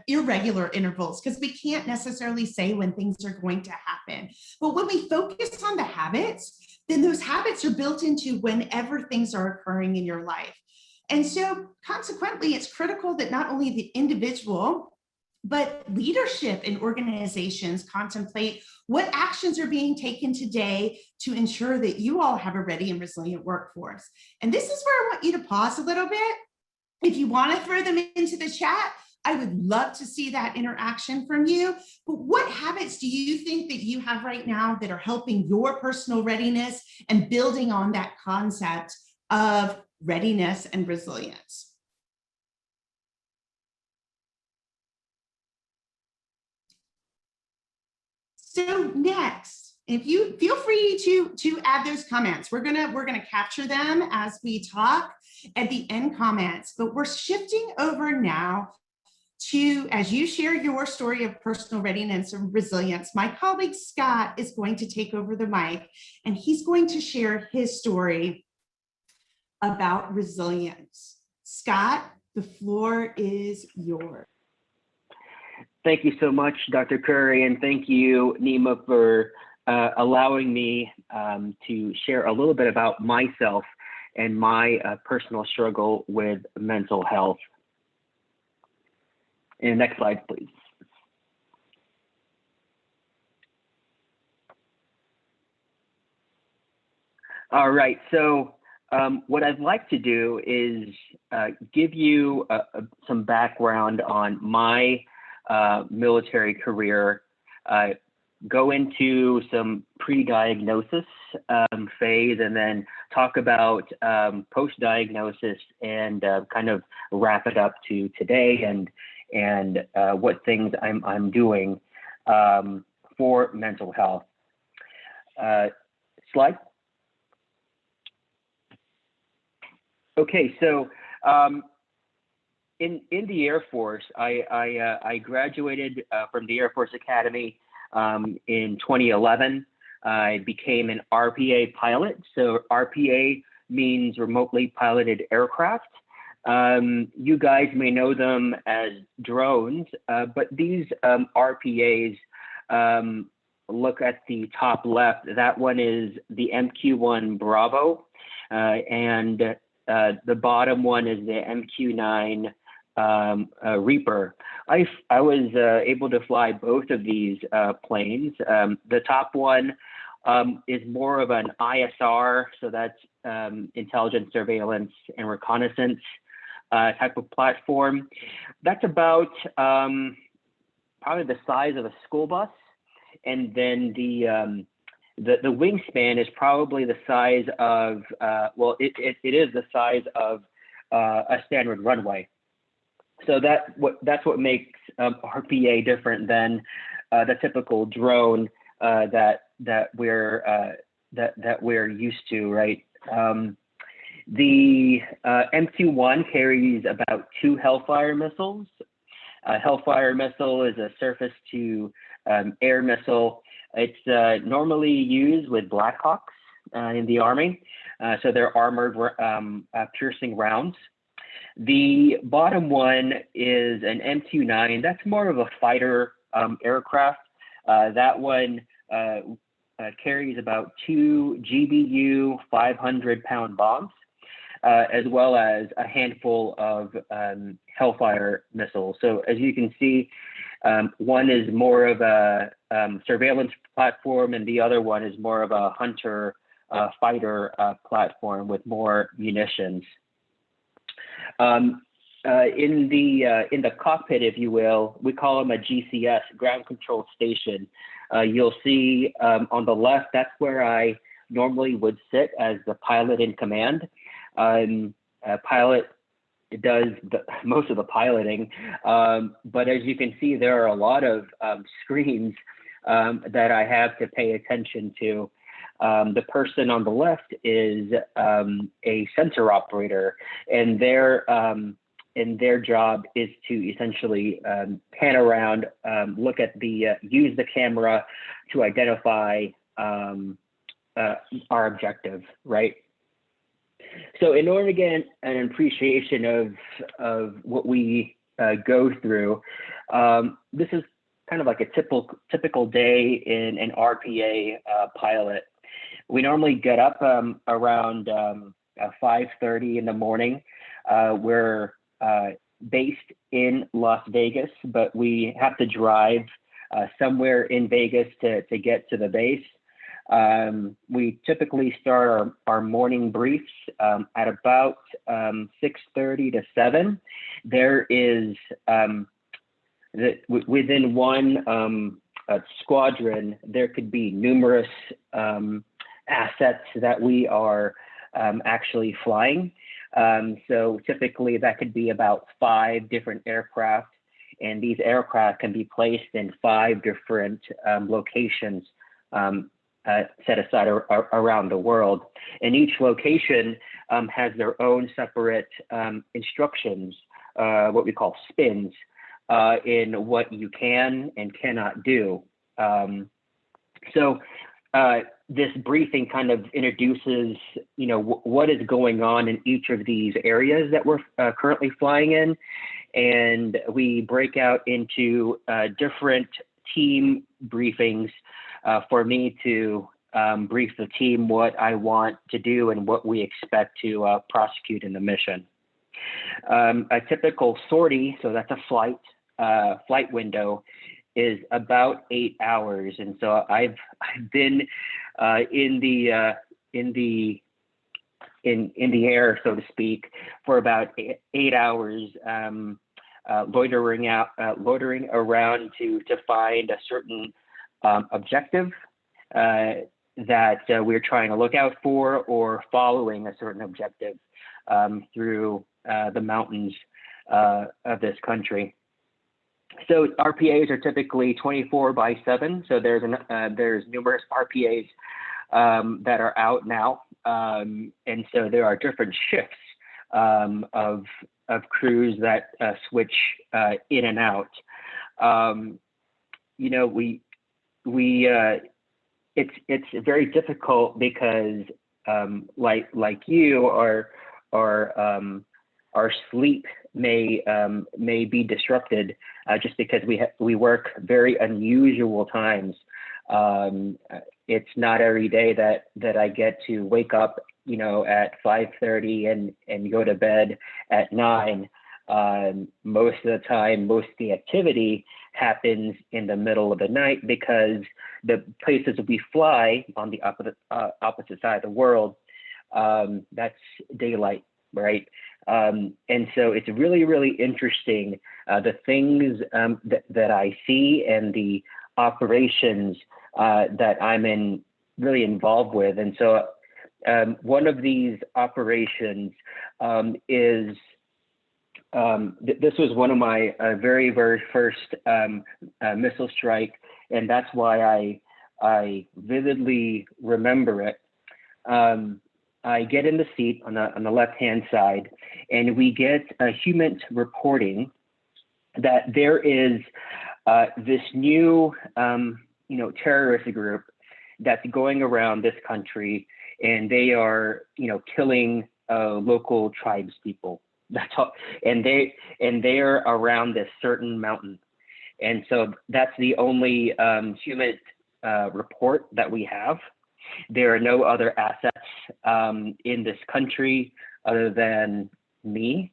irregular intervals, because we can't necessarily say when things are going to happen. But when we focus on the habits, then those habits are built into whenever things are occurring in your life. And so consequently, it's critical that not only the individual, but leadership in organizations contemplate what actions are being taken today to ensure that you all have a ready and resilient workforce. And this is where I want you to pause a little bit. If you want to throw them into the chat, I would love to see that interaction from you. But what habits do you think that you have right now that are helping your personal readiness and building on that concept of readiness and resilience? So next, if you feel free to add those comments, we're gonna capture them as we talk at the end comments, but we're shifting over now to, as you share your story of personal readiness and resilience, my colleague Scott is going to take over the mic, and he's going to share his story about resilience. Scott, the floor is yours. Thank you so much, Dr. Courie, and thank you, NEMA, for allowing me to share a little bit about myself and my personal struggle with mental health. And next slide, please. All right, so what I'd like to do is give you some background on my military career. go into some pre-diagnosis phase, and then talk about post-diagnosis, and kind of wrap it up to today and what things I'm doing for mental health. Slide. Okay, so in the Air Force, I graduated from the Air Force Academy in 2011. I became an RPA pilot. So RPA means remotely piloted aircraft. You guys may know them as drones, but these RPAs, look at the top left, that one is the MQ-1 Bravo, and the bottom one is the MQ-9 Reaper. I was able to fly both of these planes. The top one is more of an ISR, so that's intelligence, surveillance, and reconnaissance type of platform. That's about probably the size of a school bus, and then the wingspan is probably the size of well, it is the size of a standard runway. So that's what makes RPA different than the typical drone that we're used to, right? The MQ-1 carries about 2 Hellfire missiles. A Hellfire missile is a surface to air missile. It's normally used with Blackhawks in the Army, so they're armored piercing rounds. The bottom one is an MQ-9. That's more of a fighter aircraft. That one carries about 2 GBU 500-pound bombs, as well as a handful of Hellfire missiles. So as you can see, one is more of a surveillance platform, and the other one is more of a hunter fighter platform with more munitions. In the cockpit, if you will, we call them a GCS, ground control station. You'll see on the left, that's where I normally would sit as the pilot in command. A pilot does most of the piloting, but as you can see, there are a lot of screens that I have to pay attention to. The person on the left is a sensor operator, and their job is to essentially pan around, look at use the camera to identify our objective, right? So in order to get an appreciation of what we go through, this is kind of like a typical day in an RPA pilot. We normally get up around 5:30 in the morning. We're based in Las Vegas, but we have to drive somewhere in Vegas to get to the base. We typically start our morning briefs at about 6:30 to 7. There is within one squadron, there could be numerous assets that we are actually flying. So typically that could be about 5 different aircraft, and these aircraft can be placed in 5 different locations set aside around the world. And each location has their own separate instructions, what we call spins, in what you can and cannot do. So this briefing kind of introduces, what is going on in each of these areas that we're currently flying in. And we break out into different team briefings for me to brief the team what I want to do and what we expect to prosecute in the mission. A typical sortie, so that's a flight window, is about 8 hours, and so I've been in the air, so to speak, for about 8 hours, loitering around to find a certain objective that we're trying to look out for, or following a certain objective through the mountains of this country. So RPAs are typically 24/7. So there's numerous RPAs that are out now, and so there are different shifts of crews that switch in and out. You know, it's very difficult because like you, our sleep may be disrupted just because we work very unusual times. It's not every day that I get to wake up, you know, at 5:30 and go to bed at 9. Most of the time, most of the activity happens in the middle of the night because the places we fly on the opposite side of the world, that's daylight, right? And so it's really, really interesting, the things that I see and the operations that I'm really involved with. And so one of these operations is, this was one of my very, very first missile strike, and that's why I vividly remember it. I get in the seat on the left-hand side, and we get a human reporting that there is this new, terrorist group that's going around this country, and they are, killing local tribes people. That's all, and they're around this certain mountain, and so that's the only human report that we have. There are no other assets in this country other than me,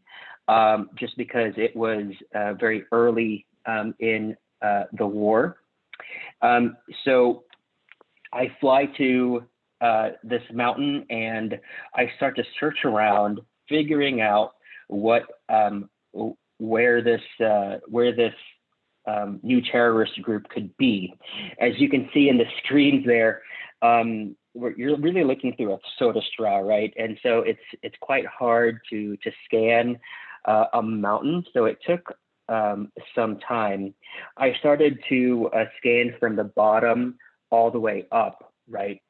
just because it was very early in the war. So I fly to this mountain, and I start to search around, figuring out where this new terrorist group could be. As you can see in the screens there, you're really looking through a soda straw, right? And so it's quite hard to scan a mountain. So it took some time. I started to scan from the bottom all the way up, right?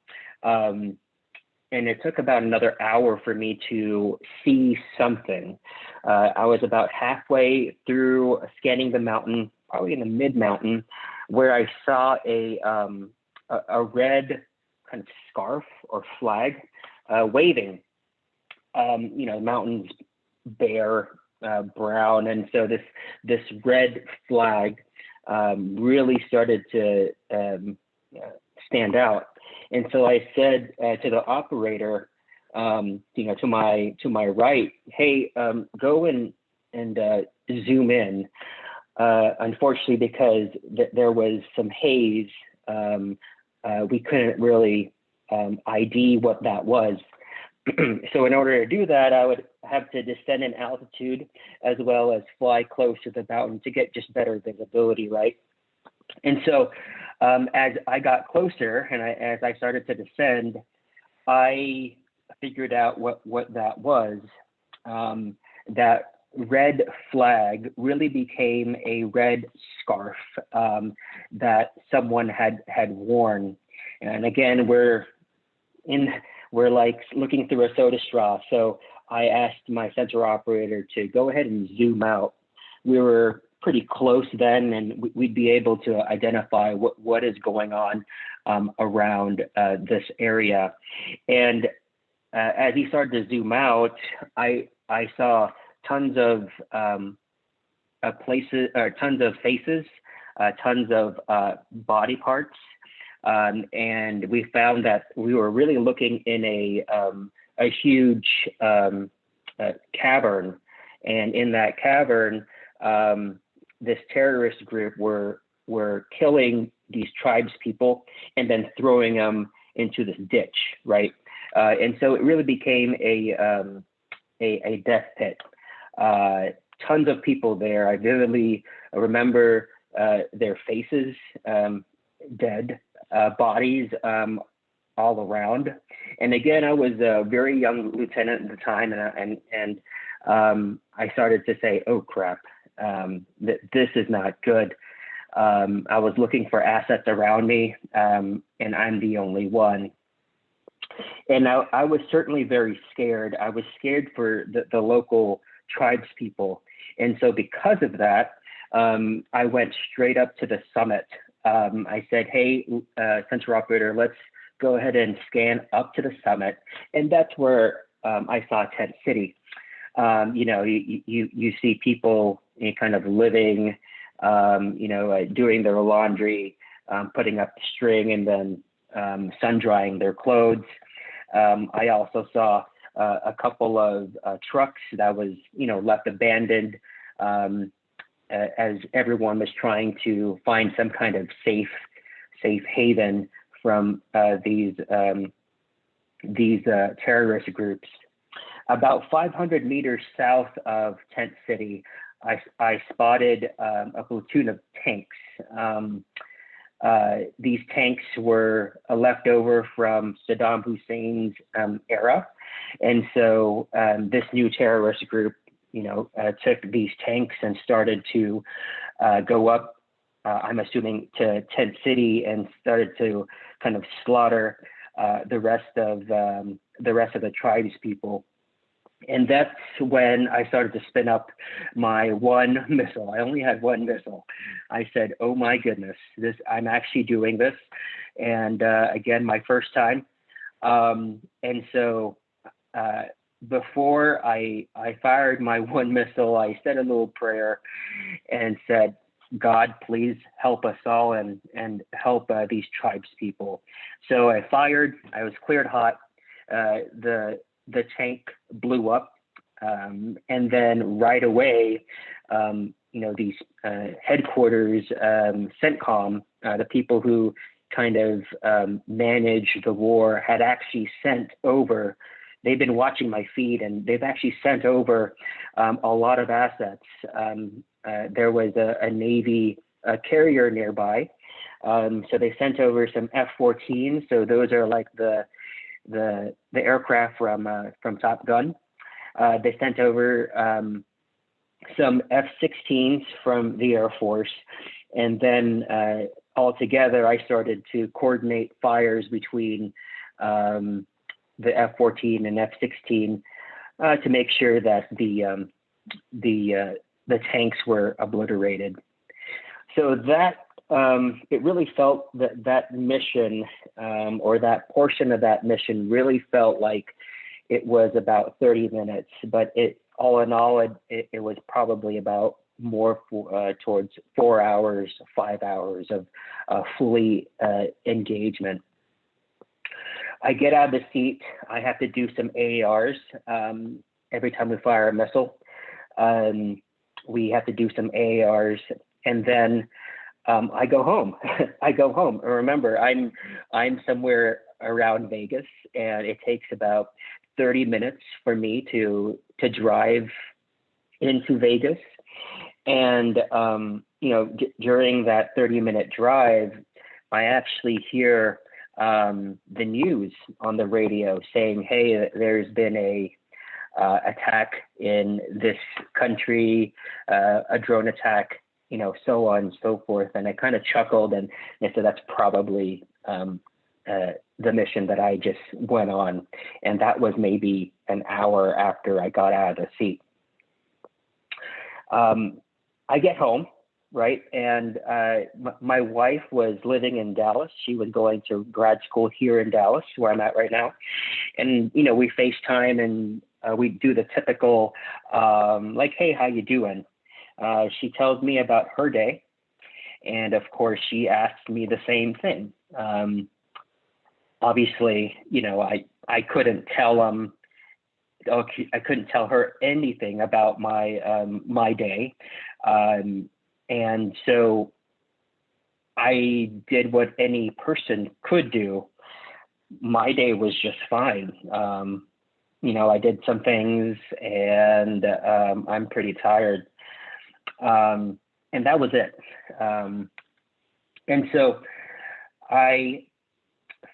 And it took about another hour for me to see something. I was about halfway through scanning the mountain, probably in the mid-mountain, where I saw a red kind of scarf or flag waving. The mountain's bare, brown, and so this red flag really started to stand out. And so I said to the operator, to my right, hey, go and zoom in. Unfortunately, because there was some haze, we couldn't really ID what that was. So in order to do that, I would have to descend in altitude as well as fly close to the mountain to get just better visibility, right? And so as I got closer and as I started to descend, I figured out what that was. That red flag really became a red scarf that someone had worn. And again, we're like looking through a soda straw. So I asked my sensor operator to go ahead and zoom out. We were pretty close then, and we'd be able to identify what is going on around this area. And as he started to zoom out, I saw tons of places, or tons of faces, tons of body parts, and we found that we were really looking in a huge cavern, and in that cavern, this terrorist group were killing these tribes people and then throwing them into this ditch, right? And so it really became a death pit. Tons of people there. I vividly remember their faces. dead bodies all around. And again, I was a very young lieutenant at the time, and I started to say, "Oh crap, this is not good." I was looking for assets around me, and I'm the only one. And I was certainly very scared. I was scared for the local tribes people. And so because of that, I went straight up to the summit. I said, "Hey, sensor operator, let's go ahead and scan up to the summit." And that's where I saw Tent City. You know, you see people kind of living, doing their laundry, putting up string, and then sun drying their clothes. I also saw a couple of trucks that was, left abandoned as everyone was trying to find some kind of safe haven from these terrorist groups. About 500 meters south of Tent City, I spotted a platoon of tanks. These tanks were left over from Saddam Hussein's era. And so this new terrorist group, took these tanks and started to go up, I'm assuming, to Tent City, and started to kind of slaughter the rest of the tribes people. And that's when I started to spin up my one missile. I only had one missile. I said, "Oh my goodness, I'm actually doing this." And again, my first time. And so before I fired my one missile, I said a little prayer and said, "God, please help us all and help these tribes people." So I fired. I was cleared hot. The tank blew up, and then right away, these headquarters, CENTCOM, the people who kind of manage the war, had actually sent over. They've been watching my feed, and they've actually sent over a lot of assets. There was a Navy carrier nearby, so they sent over some F-14s. So those are like the aircraft from Top Gun. They sent over some F-16s from the Air Force, and then all together I started to coordinate fires between the F-14 and F-16 to make sure that the tanks were obliterated. So that it really felt that mission, or that portion of that mission, really felt like it was about 30 minutes, but all in all, it was probably about more towards 4 hours, 5 hours of fully engagement. I get out of the seat. I have to do some AARs every time we fire a missile. We have to do some AARs, and then I go home. I go home. Remember, I'm somewhere around Vegas, and it takes about 30 minutes for me to drive into Vegas. And during that 30-minute drive, I actually hear the news on the radio saying, "Hey, there's been a attack in this country, a drone attack, so on and so forth." And I kind of chuckled, and I said, "That's probably the mission that I just went on." And that was maybe an hour after I got out of the seat. I get home, right? And my wife was living in Dallas. She was going to grad school here in Dallas, where I'm at right now. And, we FaceTime, and we do the typical, like, "Hey, how you doing?" She tells me about her day. And of course, she asked me the same thing. Obviously, I couldn't tell I couldn't tell her anything about my day. And so I did what any person could do. My day was just fine. I did some things, and I'm pretty tired. And that was it. And so I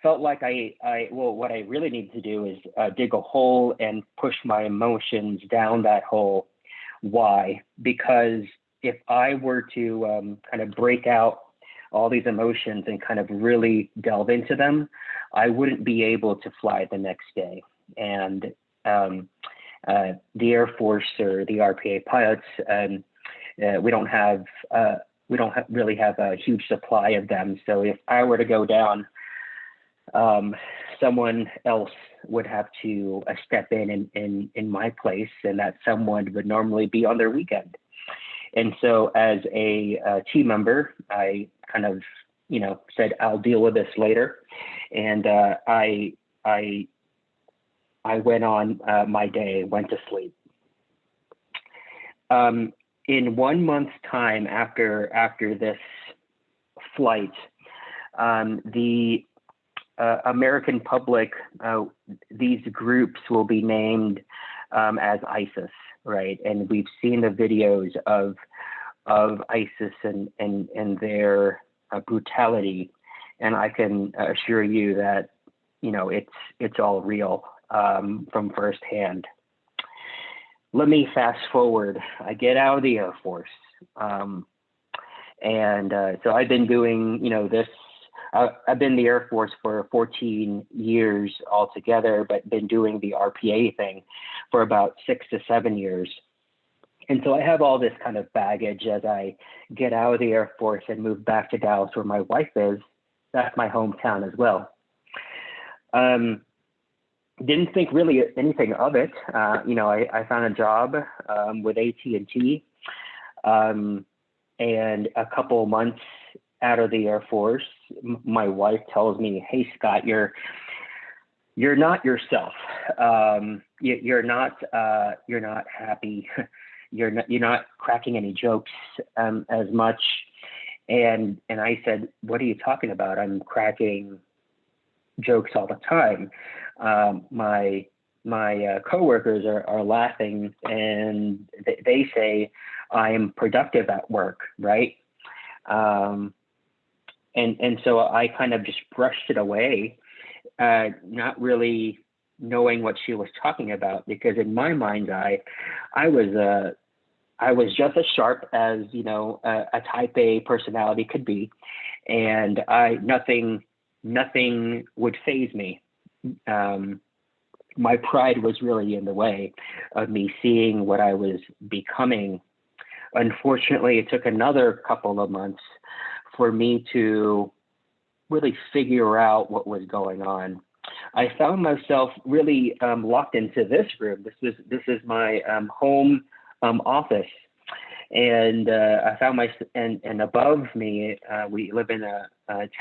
felt like well, what I really need to do is dig a hole and push my emotions down that hole. Why? Because if I were to kind of break out all these emotions and kind of really delve into them, I wouldn't be able to fly the next day. And the Air Force or the RPA pilots, we don't really have a huge supply of them. So if I were to go down, someone else would have to step in my place, and that someone would normally be on their weekend. And so as a team member, I kind of, said, I'll deal with this later. And I went on my day, went to sleep. In 1 month's time after this flight, the American public, these groups will be named as ISIS, right? And we've seen the videos of ISIS and their brutality, and I can assure you that it's all real from firsthand. Let me fast forward. I get out of the Air Force, and so I've been doing this. I've been in the Air Force for 14 years altogether, but been doing the RPA thing for about 6 to 7 years. And so I have all this kind of baggage as I get out of the Air Force and move back to Dallas, where my wife is. That's my hometown as well. Didn't think really anything of it. I found a job with AT&T, and a couple of months out of the Air Force, my wife tells me, "Hey, Scott, you're not yourself. You're not happy. You're not cracking any jokes as much." And I said, "What are you talking about? I'm cracking jokes all the time. My coworkers are laughing, and they say I'm productive at work, right?" And so I kind of just brushed it away, not really knowing what she was talking about, because in my mind's eye, I was just as sharp as a type A personality could be, and nothing would faze me. My pride was really in the way of me seeing what I was becoming. Unfortunately, it took another couple of months for me to really figure out what was going on. I found myself really locked into this room. This is my home office, and I found and above me, we live in a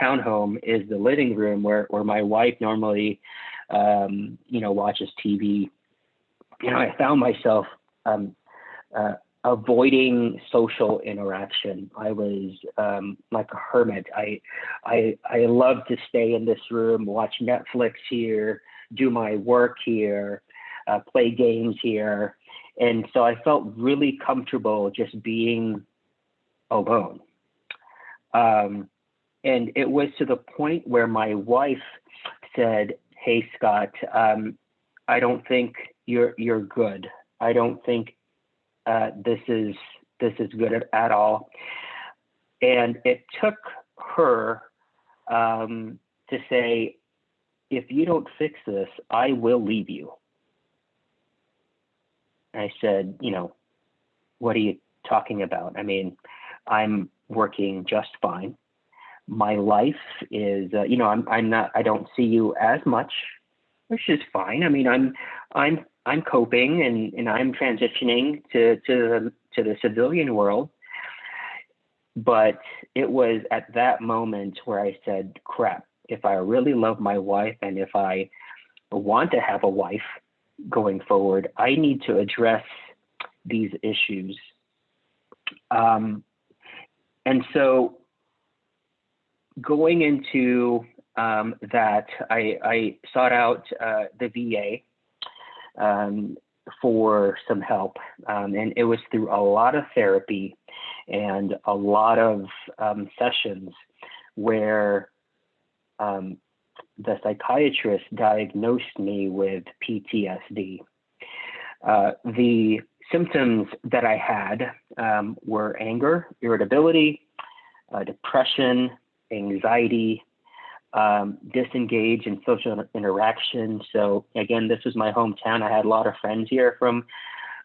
townhome, is the living room where my wife normally watches TV. I found myself avoiding social interaction. I was like a hermit. I love to stay in this room, watch Netflix here, do my work here, play games here. And so I felt really comfortable just being alone. And it was to the point where my wife said, "Hey, Scott, I don't think you're good. I don't think this is good at all." And it took her to say, "If you don't fix this, I will leave you." I said, "What are you talking about? I mean, I'm working just fine. My life is, I don't see you as much, which is fine. I mean, I'm coping and I'm transitioning to the civilian world." But it was at that moment where I said, crap, if I really love my wife and if I want to have a wife going forward, I need to address these issues. And so going into that, I sought out the VA for some help. And it was through a lot of therapy and a lot of sessions where the psychiatrist diagnosed me with PTSD. The symptoms that I had were anger, irritability, depression, anxiety, disengage in social interaction. So again, this was my hometown. I had a lot of friends here from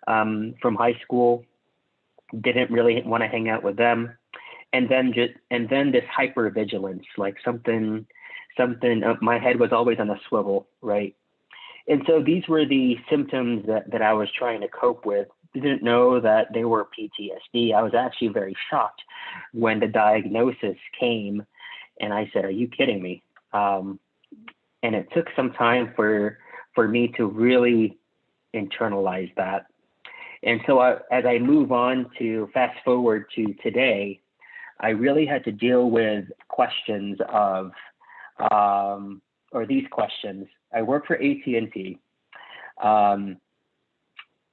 high school. Didn't really want to hang out with them, and then this hypervigilance, like something. My head was always on a swivel, right? And so these were the symptoms that I was trying to cope with. Didn't know that they were PTSD. I was actually very shocked when the diagnosis came, and I said, "Are you kidding me?" And it took some time for me to really internalize that. And so as I move on to fast forward to today, I really had to deal with questions of, or these questions. I work for AT&T.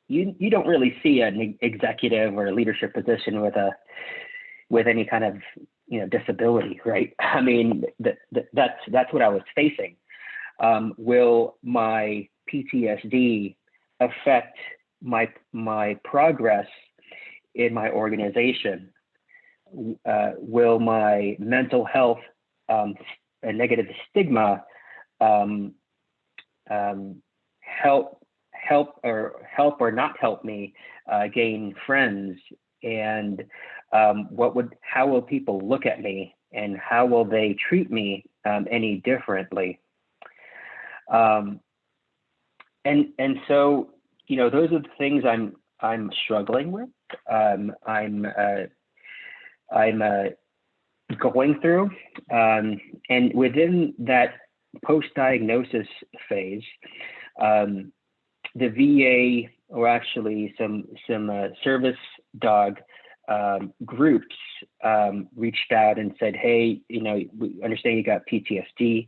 You don't really see an executive or a leadership position with any kind of disability, right? I mean, that's what I was facing. Will my PTSD affect my progress in my organization? Will my mental health, a negative stigma, help or not help me gain friends? And how will people look at me, and how will they treat me any differently? And so those are the things I'm struggling with. I'm going through, and within that post-diagnosis phase, the VA, or actually some service dog groups reached out and said, "Hey, we understand you got PTSD.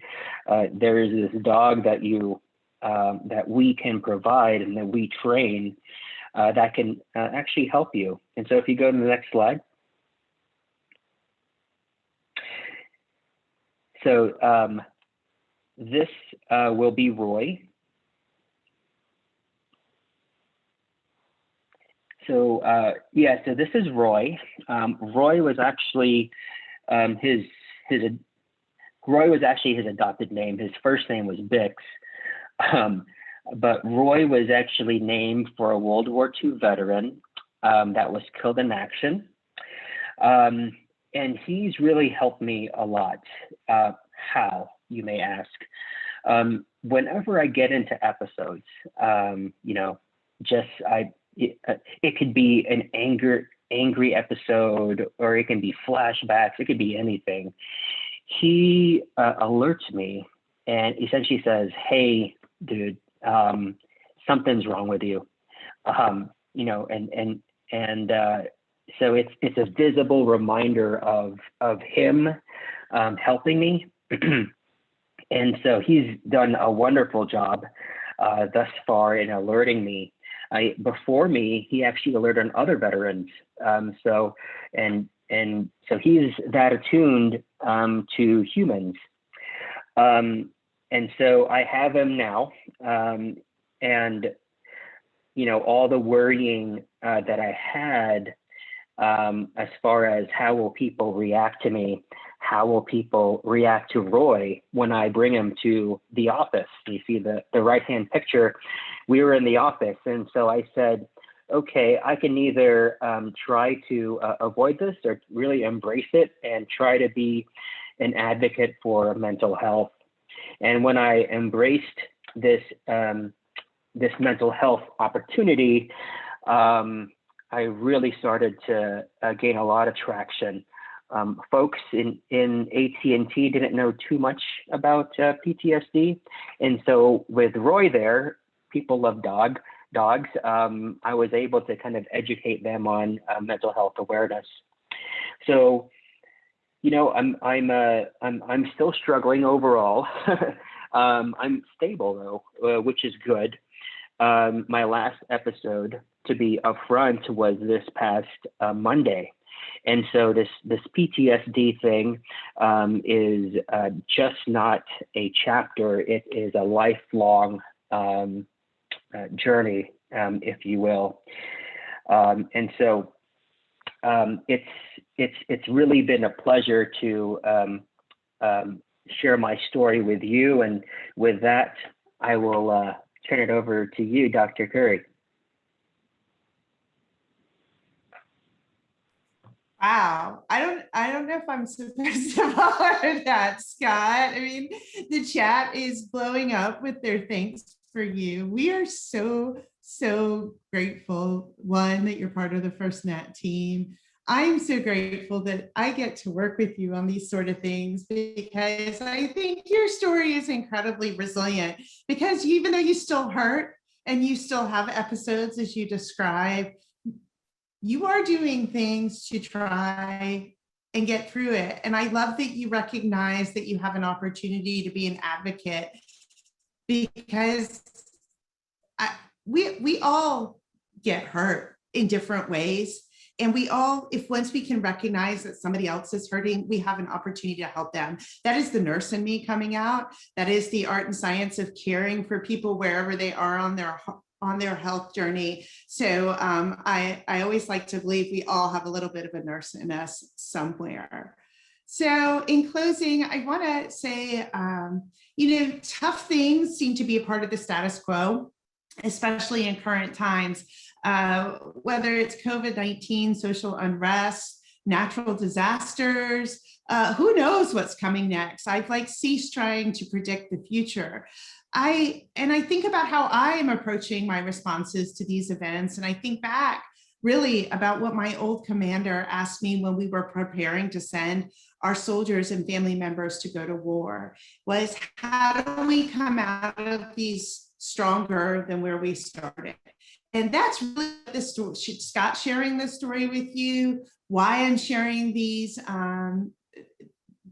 There is this dog that we can provide and that we train that can actually help you." And so if you go to the next slide. So this will be Roy. So so this is Roy. Roy was actually his adopted name. His first name was Bix, but Roy was actually named for a World War II veteran that was killed in action, and he's really helped me a lot. How, you may ask? Whenever I get into episodes, it could be an angry episode, or it can be flashbacks. It could be anything. He alerts me and essentially says, "Hey, dude, something's wrong with you." So it's a visible reminder of him helping me. And so he's done a wonderful job thus far in alerting me. Before me, he actually alerted other veterans. So he's that attuned to humans. And so I have him now. And all the worrying that I had as far as how will people react to me, how will people react to Roy when I bring him to the office? You see the right-hand picture. We were in the office, and so I said, okay, I can either try to avoid this or really embrace it and try to be an advocate for mental health. And when I embraced this mental health opportunity, I really started to gain a lot of traction. Folks in AT&T didn't know too much about PTSD. And so with Roy there, people love dogs. I was able to kind of educate them on mental health awareness. So, I'm still struggling overall. I'm stable though, which is good. My last episode, to be upfront, was this past Monday. And so this PTSD thing is just not a chapter, it is a lifelong journey, if you will. And so it's really been a pleasure to share my story with you. And with that, I will turn it over to you, Dr. Courie. Wow. I don't know if I'm supposed to follow that, Scott. I mean, the chat is blowing up with their thanks for you. We are so grateful, one, that you're part of the FirstNet team. I'm so grateful that I get to work with you on these sort of things, because I think your story is incredibly resilient, because even though you still hurt and you still have episodes as you describe, you are doing things to try and get through it. And I love that you recognize that you have an opportunity to be an advocate, because we all get hurt in different ways. And we all, if once we can recognize that somebody else is hurting, we have an opportunity to help them. That is the nurse in me coming out. That is the art and science of caring for people wherever they are on their health journey. So I always like to believe we all have a little bit of a nurse in us somewhere. So in closing, I want to say, tough things seem to be a part of the status quo, especially in current times. Whether it's COVID-19, social unrest, natural disasters, who knows what's coming next? I've ceased trying to predict the future. I think about how I am approaching my responses to these events, and I think back really about what my old commander asked me when we were preparing to send our soldiers and family members to go to war, was how do we come out of these stronger than where we started? And that's really the story. Scott sharing this story with you, why I'm sharing these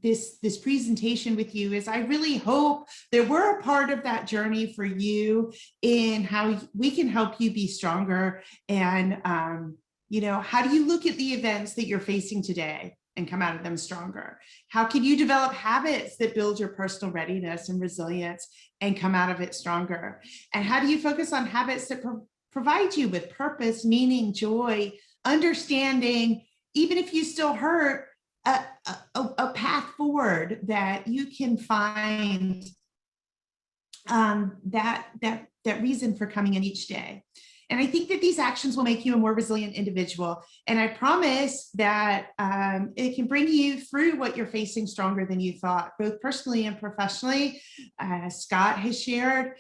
this presentation with you, is I really hope that we're a part of that journey for you in how we can help you be stronger. And how do you look at the events that you're facing today and come out of them stronger? How can you develop habits that build your personal readiness and resilience and come out of it stronger? And how do you focus on habits that provide you with purpose, meaning, joy, understanding, even if you still hurt, a path forward that you can find that reason for coming in each day. And I think that these actions will make you a more resilient individual. And I promise that it can bring you through what you're facing stronger than you thought, both personally and professionally. Scott has shared,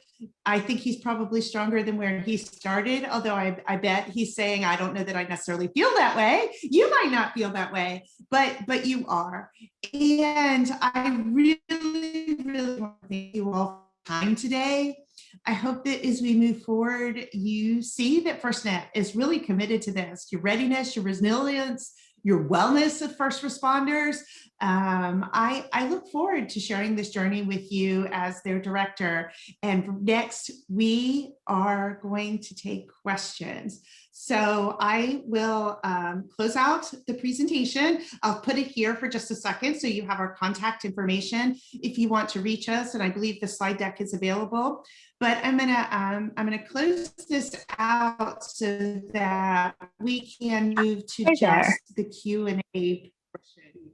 I think he's probably stronger than where he started, although I bet he's saying, I don't know that I necessarily feel that way. You might not feel that way, but you are. And I really want to thank you all for your time today. I hope that as we move forward, you see that FirstNet is really committed to this, your readiness, your resilience, your wellness of first responders. I look forward to sharing this journey with you as their director. And next, we are going to take questions. So I will close out the presentation. I'll put it here for just a second so you have our contact information if you want to reach us. And I believe the slide deck is available. But I'm gonna close this out so that we can move to just the Q&A portion.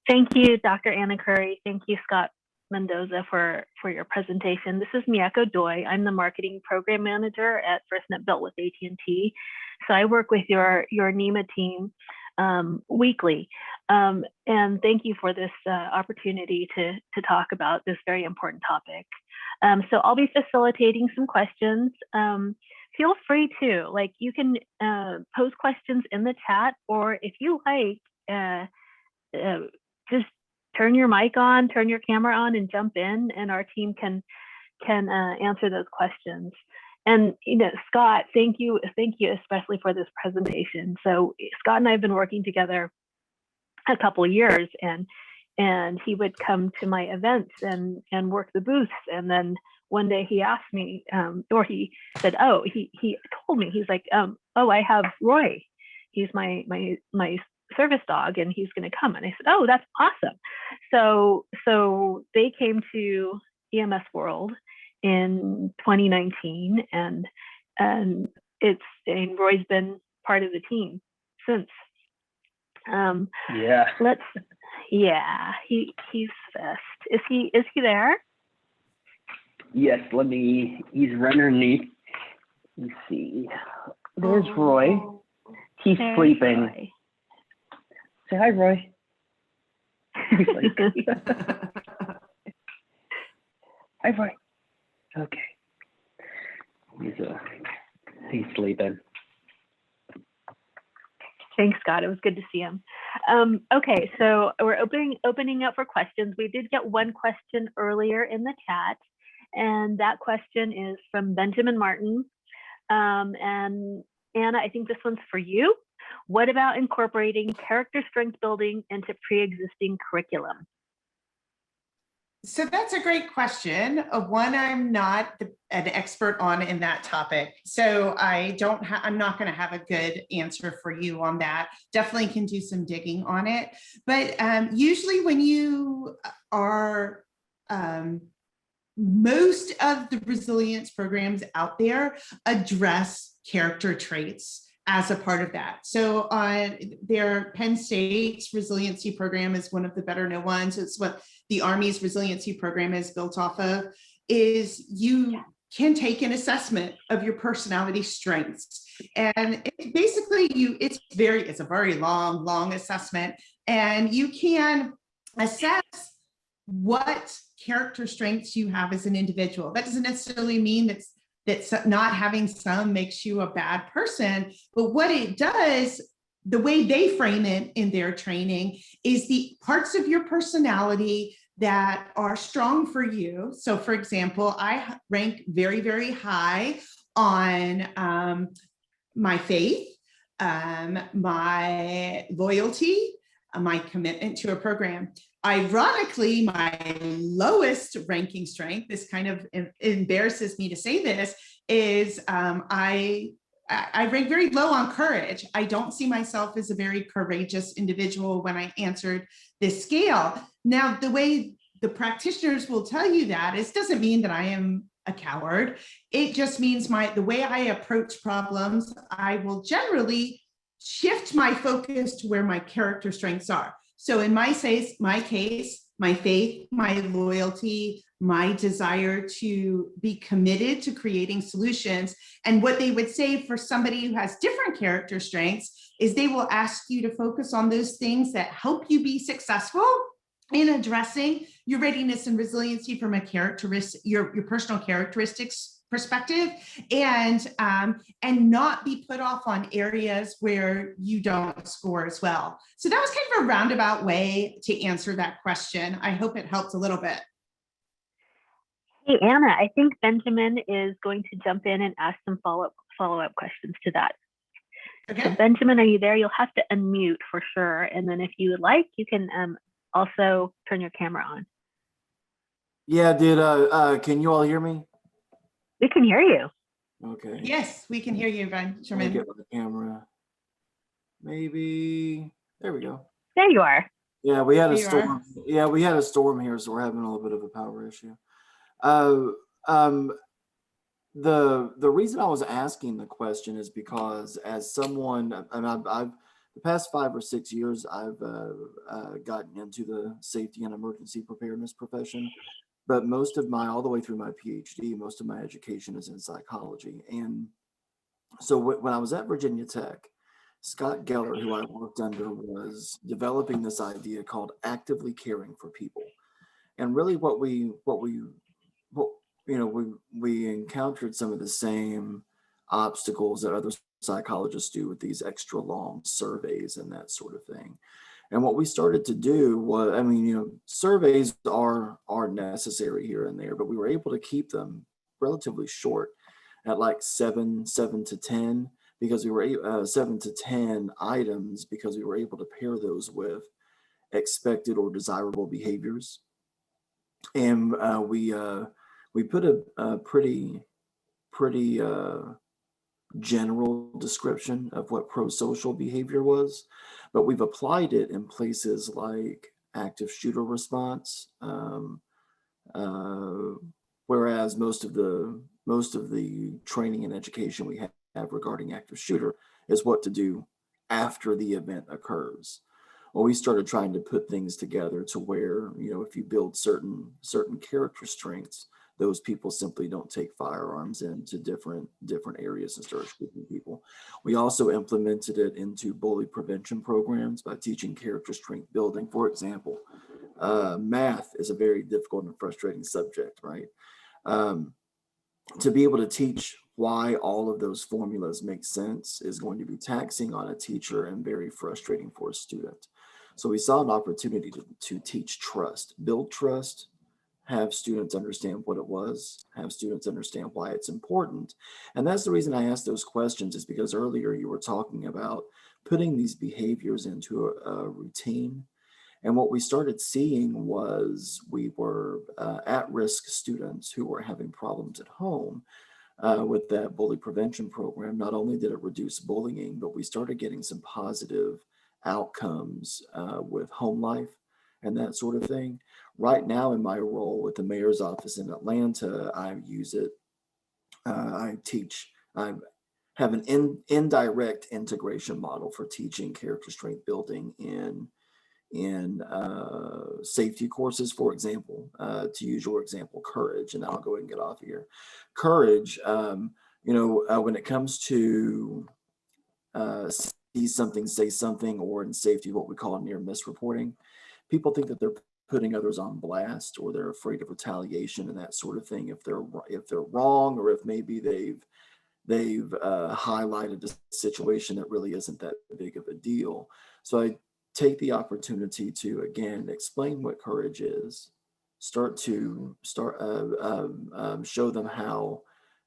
Thank you, Dr. Anna Courie. Thank you, Scott Mendoza, for your presentation. This is Miyako Doi. I'm the marketing program manager at FirstNet Built with AT&T. So I work with your NEMA team weekly. And thank you for this opportunity to talk about this very important topic. So I'll be facilitating some questions. Feel free to, you can pose questions in the chat, or if you like, just turn your mic on, turn your camera on and jump in, and our team can answer those questions. And Scott, thank you especially for this presentation. So Scott and I have been working together a couple of years, and he would come to my events and work the booths. And then one day he asked me, or he said, he told me, he's like, oh, I have Roy. he's my service dog, and he's going to come. And I said, oh, that's awesome. So they came to EMS World in 2019, and Roy's been part of the team since. Yeah. He's fist. Is he there? Yes, he's right underneath. Let's see. There's Roy. He's sleeping. Roy. Say hi, Roy. He's sleeping. Hi, Roy. Okay. He's sleeping. Thanks, Scott. It was good to see him. Okay, so we're opening up for questions. We did get one question earlier in the chat, and that question is from Benjamin Martin. And Anna, I think this one's for you. What about incorporating character strength building into pre-existing curriculum? So that's a great question. One I'm not an expert on in that topic. So I'm not going to have a good answer for you on that. Definitely can do some digging on it. But usually when you are, most of the resilience programs out there address character traits as a part of that. So their Penn State's resiliency program is one of the better known ones. It's what the Army's resiliency program is built off of, is you can take an assessment of your personality strengths. And it's a very long assessment, and you can assess what character strengths you have as an individual. That doesn't necessarily mean that not having some makes you a bad person, but what it does, the way they frame it in their training, is the parts of your personality that are strong for you. So for example, I rank very, very high on my faith, my loyalty, my commitment to a program. Ironically, my lowest ranking strength, this kind of embarrasses me to say this, is I rank very low on courage. I don't see myself as a very courageous individual when I answered this scale. Now, the way the practitioners will tell you that doesn't mean that I am a coward. It just means the way I approach problems, I will generally shift my focus to where my character strengths are. So in my case, my faith, my loyalty, my desire to be committed to creating solutions. And what they would say for somebody who has different character strengths is they will ask you to focus on those things that help you be successful in addressing your readiness and resiliency from your personal characteristics perspective, and not be put off on areas where you don't score as well. So that was kind of a roundabout way to answer that question. I hope it helped a little bit. Hey, Anna, I think Benjamin is going to jump in and ask some follow-up questions to that. Okay. So Benjamin, are you there? You'll have to unmute for sure. And then if you would like, you can also turn your camera on. Yeah, can you all hear me? We can hear you. Okay. Yes, we can hear you, Benjamin. Get my camera. Maybe, there we go. There you are. Yeah, we had a There you storm. are. Yeah, we had a storm here, so we're having a little bit of a power issue. The reason I was asking the question is because as someone, and I've the past 5 or 6 years, I've gotten into the safety and emergency preparedness profession. But all the way through my PhD, most of my education is in psychology. And so when I was at Virginia Tech, Scott Geller, who I worked under, was developing this idea called actively caring for people. And really we encountered some of the same obstacles that other psychologists do with these extra long surveys and that sort of thing. And what we started to do was, surveys are necessary here and there, but we were able to keep them relatively short at like 7 to 10, because we were 7 to 10 items, because we were able to pair those with expected or desirable behaviors. And we put a pretty general description of what pro-social behavior was, but we've applied it in places like active shooter response, whereas most of the training and education we have regarding active shooter is what to do after the event occurs. Well, we started trying to put things together to where, you know, if you build certain character strengths, those people simply don't take firearms into different areas and start shooting people. We also implemented it into bully prevention programs by teaching character strength building. For example, math is a very difficult and frustrating subject, right? To be able to teach why all of those formulas make sense is going to be taxing on a teacher and very frustrating for a student. So we saw an opportunity to teach trust, build trust, have students understand what it was, have students understand why it's important. And that's the reason I asked those questions, is because earlier you were talking about putting these behaviors into a routine. And what we started seeing was we were at-risk students who were having problems at home. With that bully prevention program, not only did it reduce bullying, but we started getting some positive outcomes with home life and that sort of thing. Right now in my role with the mayor's office in Atlanta, I use it. I have an indirect integration model for teaching character strength building in safety courses. For example, to use your example, courage, and I'll go ahead and get off here. Courage, when it comes to see something, say something, or in safety, what we call near miss reporting, people think that they're putting others on blast, or they're afraid of retaliation and that sort of thing if they're wrong, or if maybe they've highlighted a situation that really isn't that big of a deal. So I take the opportunity to, again, explain what courage is, show them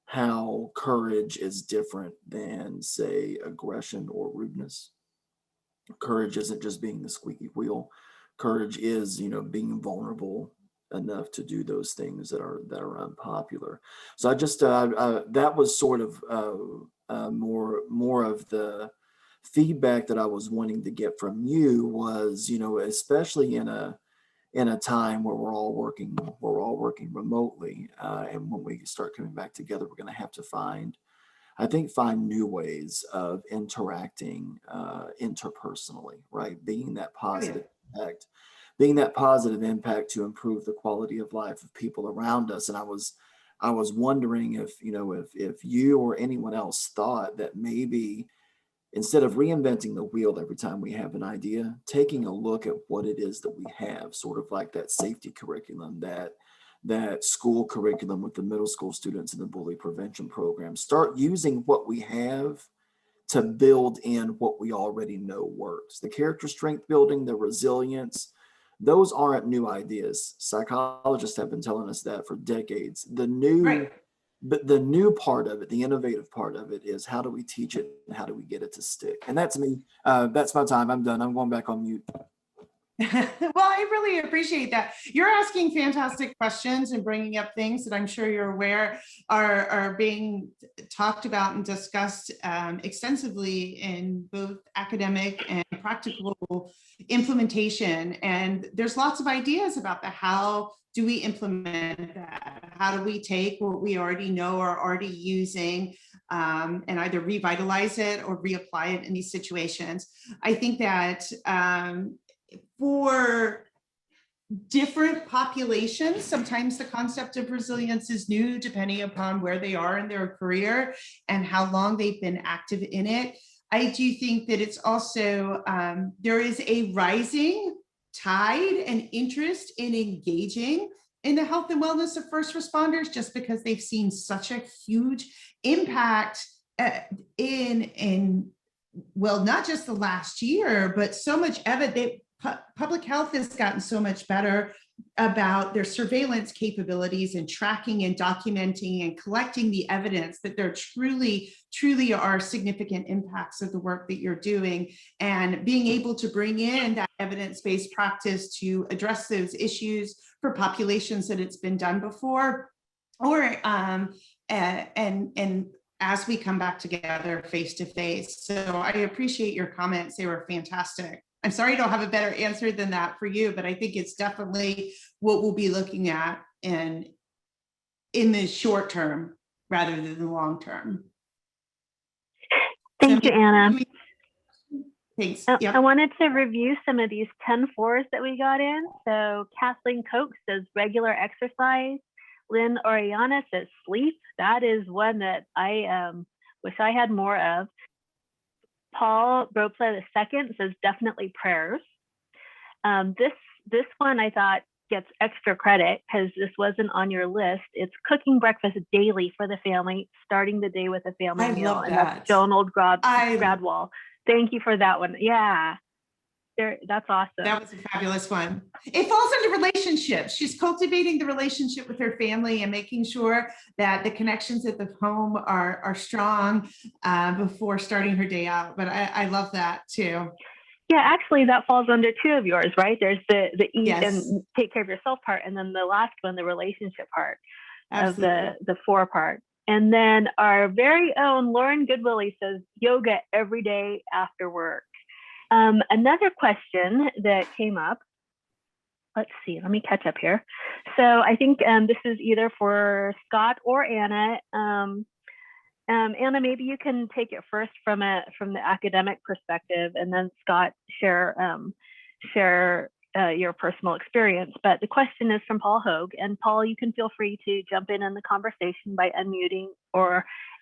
how courage is different than, say, aggression or rudeness. Courage isn't just being the squeaky wheel. Courage is, being vulnerable enough to do those things that are unpopular. So I just that was sort of more of the feedback that I was wanting to get from you was, especially in a time where we're all working remotely, and when we start coming back together, we're going to have to find new ways of interacting interpersonally, right? Being that positive impact to improve the quality of life of people around us. And I was wondering if you or anyone else thought that maybe instead of reinventing the wheel every time we have an idea, taking a look at what it is that we have, sort of like that safety curriculum, that school curriculum with the middle school students in the bully prevention program, start using what we have to build in what we already know works. The character strength building, the resilience, those aren't new ideas. Psychologists have been telling us that for decades. But the new part of it, the innovative part of it, is how do we teach it and how do we get it to stick? And that's me. That's my time. I'm done. I'm going back on mute. Well, I really appreciate that. You're asking fantastic questions and bringing up things that I'm sure you're aware are being talked about and discussed extensively in both academic and practical implementation. And there's lots of ideas about how do we implement that? How do we take what we already know or are already using and either revitalize it or reapply it in these situations? I think that for different populations, sometimes the concept of resilience is new depending upon where they are in their career and how long they've been active in it. I do think that it's also, there is a rising tide and interest in engaging in the health and wellness of first responders, just because they've seen such a huge impact in well, not just the last year, but so much evidence. Public health has gotten so much better about their surveillance capabilities and tracking and documenting and collecting the evidence that there truly are significant impacts of the work that you're doing, and being able to bring in that evidence-based practice to address those issues for populations that it's been done before, or and as we come back together face to face. So I appreciate your comments. They were fantastic. I'm sorry I don't have a better answer than that for you, but I think it's definitely what we'll be looking at in the short term rather than the long term. Thank you, Anna. Thanks. I wanted to review some of these 10-4s that we got in. So Kathleen Koch says regular exercise. Lynn Oriana says sleep. That is one that I wish I had more of. Paul Bropla II says definitely prayers. This one I thought gets extra credit because this wasn't on your list. It's cooking breakfast daily for the family, starting the day with a family meal. Love and that. that's Donald Gradwell. Thank you for that one. Yeah, that's awesome. That was a fabulous one. It falls into relationships. She's cultivating the relationship with her family and making sure that the connections at the home are strong before starting her day out. But I love that too. Yeah, actually that falls under 2 of yours, right? There's the eat Yes. and take care of yourself part, and then the last one, the relationship part. Absolutely. Of the 4 part. And then our very own Lauren Goodwillie says yoga every day after work. Another question that came up, let's see, let me catch up here. So I think this is either for Scott or Anna. Anna, maybe you can take it first from the academic perspective, and then Scott share your personal experience. But the question is from Paul Hogue, and Paul, you can feel free to jump in the conversation by unmuting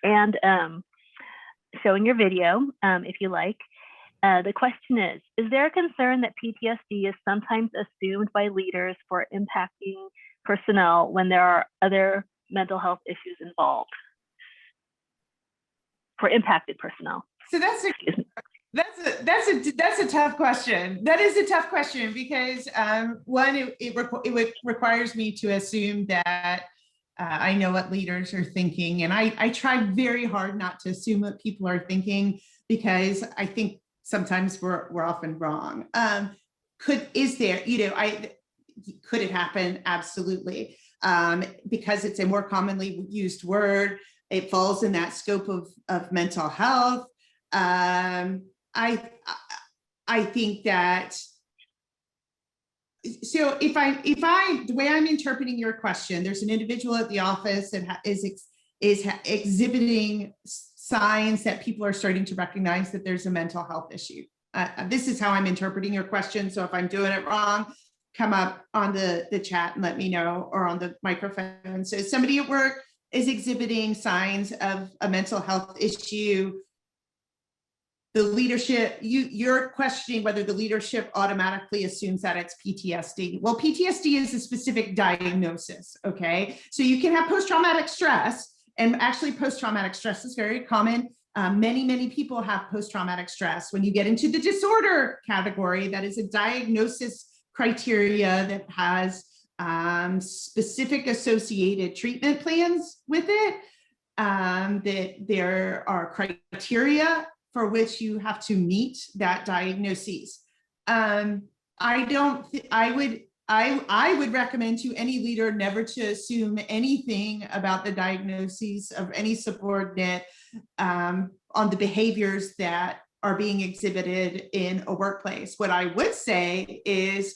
and showing your video if you like. The question is there a concern that PTSD is sometimes assumed by leaders for impacting personnel when there are other mental health issues involved? For impacted personnel. So that's a tough question. That is a tough question because one, it requires me to assume that I know what leaders are thinking, and I try very hard not to assume what people are thinking because I think sometimes we're often wrong. Could it happen? Absolutely, because it's a more commonly used word. It falls in that scope of mental health. I think that, so if the way I'm interpreting your question, there's an individual at the office that is exhibiting signs that people are starting to recognize that there's a mental health issue. This is how I'm interpreting your question. So if I'm doing it wrong, come up on the chat and let me know, or on the microphone. So somebody at work is exhibiting signs of a mental health issue. The leadership, you're questioning whether the leadership automatically assumes that it's PTSD. Well, PTSD is a specific diagnosis, okay? So you can have post-traumatic stress, and actually post-traumatic stress is very common. Many people have post-traumatic stress. When you get into the disorder category, that is a diagnosis criteria that has specific associated treatment plans with it, that there are criteria for which you have to meet that diagnosis. I would recommend to any leader never to assume anything about the diagnoses of any subordinate on the behaviors that are being exhibited in a workplace. What I would say is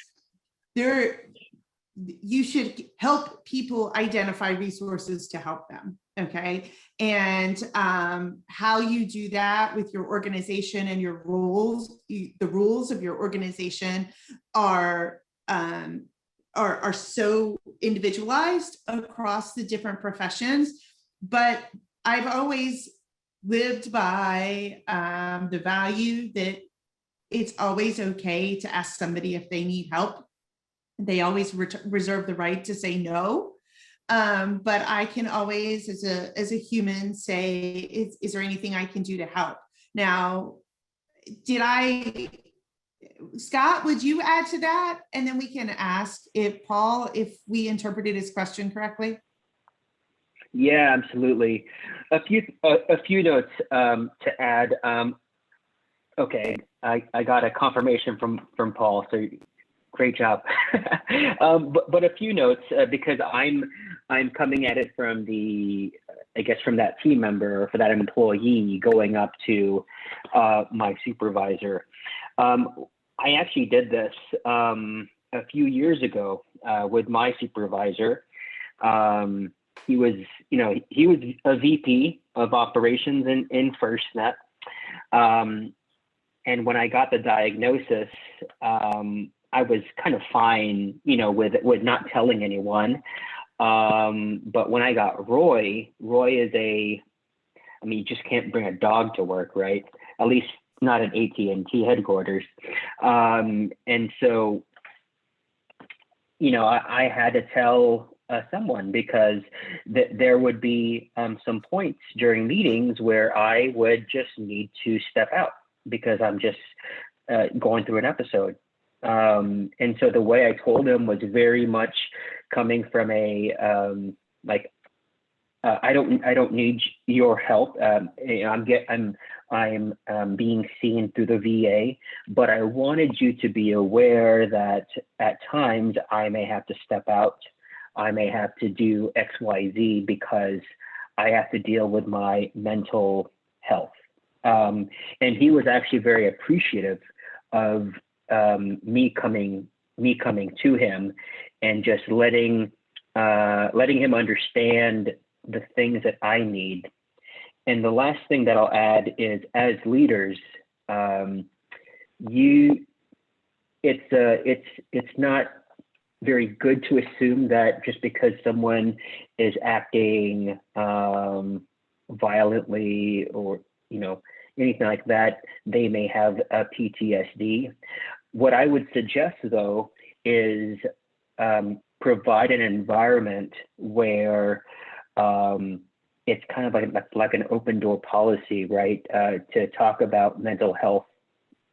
you should help people identify resources to help them, okay? And how you do that with your organization and your rules, the rules of your organization are so individualized across the different professions. But I've always lived by the value that it's always okay to ask somebody if they need help. They always reserve the right to say no. But I can always, as a human, say, is there anything I can do to help? Now, Scott, would you add to that? And then we can ask Paul, if we interpreted his question correctly. Yeah, absolutely. A few notes to add. Okay, I got a confirmation from Paul, so great job. But a few notes because I'm I'm coming at it from the, I guess, from that team member or for that employee going up to my supervisor. I actually did this a few years ago with my supervisor. He was a VP of operations in FirstNet. And when I got the diagnosis, I was kind of fine, with not telling anyone. But when I got Roy is you just can't bring a dog to work, right? At least not at AT&T headquarters. And so, I had to tell someone, because there would be some points during meetings where I would just need to step out because I'm just going through an episode. And so the way I told him was very much coming from a I don't need your help. I'm being seen through the VA, but I wanted you to be aware that at times I may have to step out. I may have to do X, Y, Z because I have to deal with my mental health. And he was actually very appreciative of me coming to him and just letting him understand the things that I need. And the last thing that I'll add is, as leaders, it's not very good to assume that just because someone is acting violently or anything like that, they may have a PTSD. What I would suggest, though, is provide an environment where it's kind of like an open door policy, right? To talk about mental health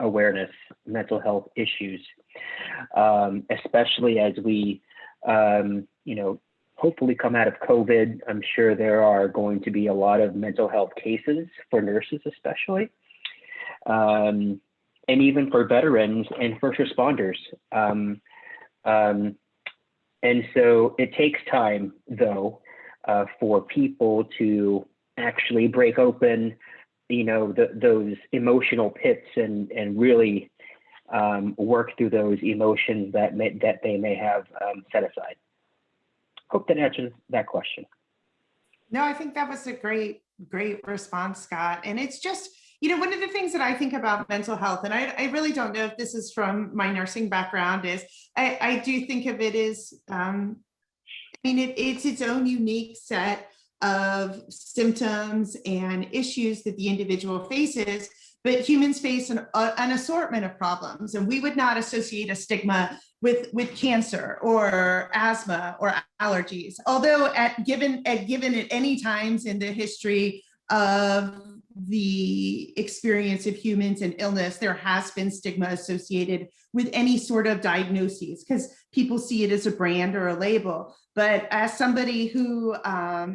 awareness, mental health issues, especially as we, hopefully come out of COVID. I'm sure there are going to be a lot of mental health cases for nurses, especially, and even for veterans and first responders. And so it takes time, though, for people to actually break open, those emotional pits and really work through those emotions that they may have set aside. Hope that answers that question. No, I think that was a great response, Scott. And it's just, one of the things that I think about mental health, and I really don't know if this is from my nursing background, is I do think of it as, it's its own unique set of symptoms and issues that the individual faces, but humans face an assortment of problems, and we would not associate a stigma with cancer or asthma or allergies. Although given at any times in the history of the experience of humans and illness, there has been stigma associated with any sort of diagnoses because people see it as a brand or a label. But as somebody who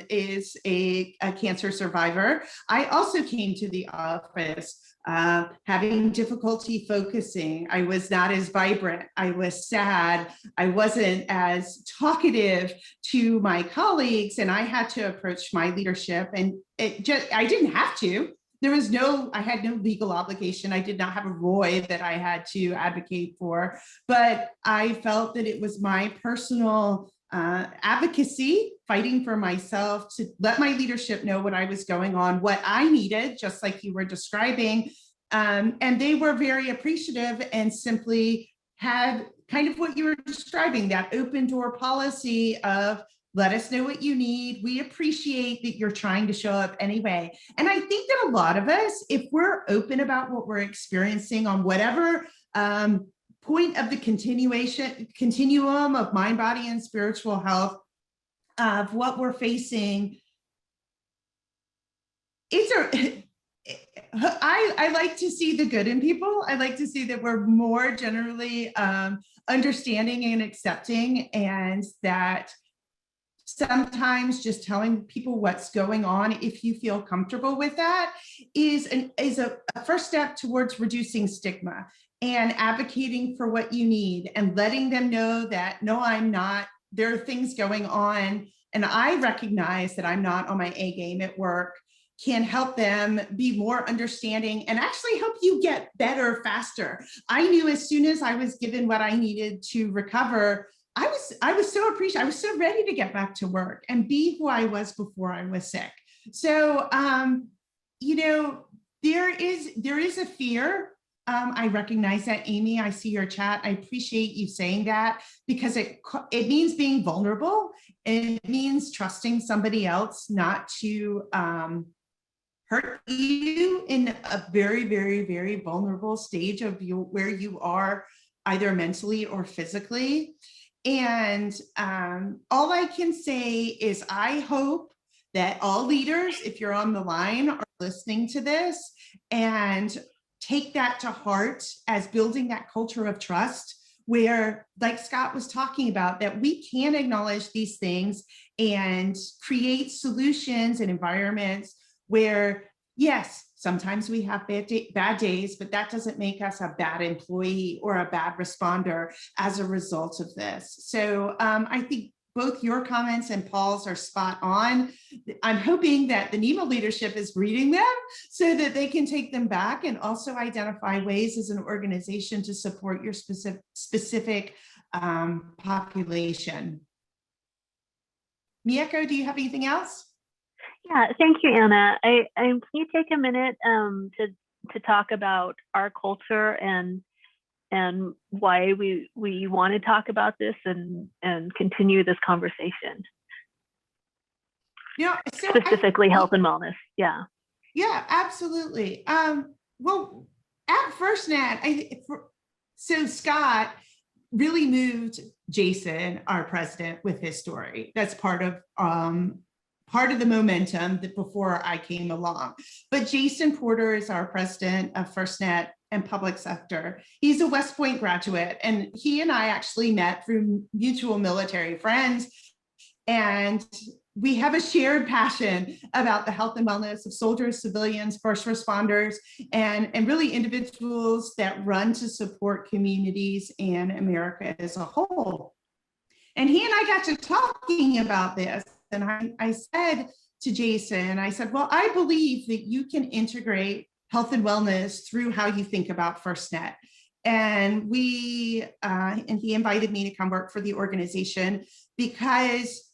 is a cancer survivor, I also came to the office having difficulty focusing. I was not as vibrant. I was sad. I wasn't as talkative to my colleagues, and I had to approach my leadership. And I didn't have to. I had no legal obligation. I did not have a Roy that I had to advocate for, but I felt that it was my personal advocacy, fighting for myself to let my leadership know what I was going on, what I needed, just like you were describing. And they were very appreciative and simply had kind of what you were describing, that open door policy of let us know what you need. We appreciate that you're trying to show up anyway. And I think that a lot of us, if we're open about what we're experiencing on whatever point of the continuum of mind, body, and spiritual health of what we're facing, I like to see the good in people. I like to see that we're more generally understanding and accepting, and that sometimes just telling people what's going on, if you feel comfortable with that, is a first step towards reducing stigma and advocating for what you need and letting them know that, no, I'm not, there are things going on and I recognize that I'm not on my A game at work, can help them be more understanding and actually help you get better faster. I knew as soon as I was given what I needed to recover, I was so appreciative. I was so ready to get back to work and be who I was before I was sick. So, you know, there is a fear. I recognize that, Amy. I see your chat. I appreciate you saying that, because it means being vulnerable. It means trusting somebody else not to hurt you in a very, very, very vulnerable stage of where you are, either mentally or physically. And all I can say is I hope that all leaders, if you're on the line, are listening to this and take that to heart as building that culture of trust, where, like Scott was talking about, that we can acknowledge these things and create solutions and environments where, yes, sometimes we have bad days, but that doesn't make us a bad employee or a bad responder as a result of this. So I think both your comments and Paul's are spot on. I'm hoping that the NEMA leadership is reading them so that they can take them back and also identify ways as an organization to support your specific population. Miyako, do you have anything else? Yeah, thank you, Anna. Can you take a minute to talk about our culture and why we want to talk about this and continue this conversation? Yeah, so specifically health and wellness. Yeah. Yeah, absolutely. Well, at FirstNet, so Scott really moved Jason, our president, with his story. That's part of the momentum that before I came along. But Jason Porter is our president of FirstNet and public sector. He's a West Point graduate, and he and I actually met through mutual military friends. And we have a shared passion about the health and wellness of soldiers, civilians, first responders, and really individuals that run to support communities and America as a whole. And he and I got to talking about this. And I said to Jason, I said, well, I believe that you can integrate health and wellness through how you think about FirstNet. And he invited me to come work for the organization, because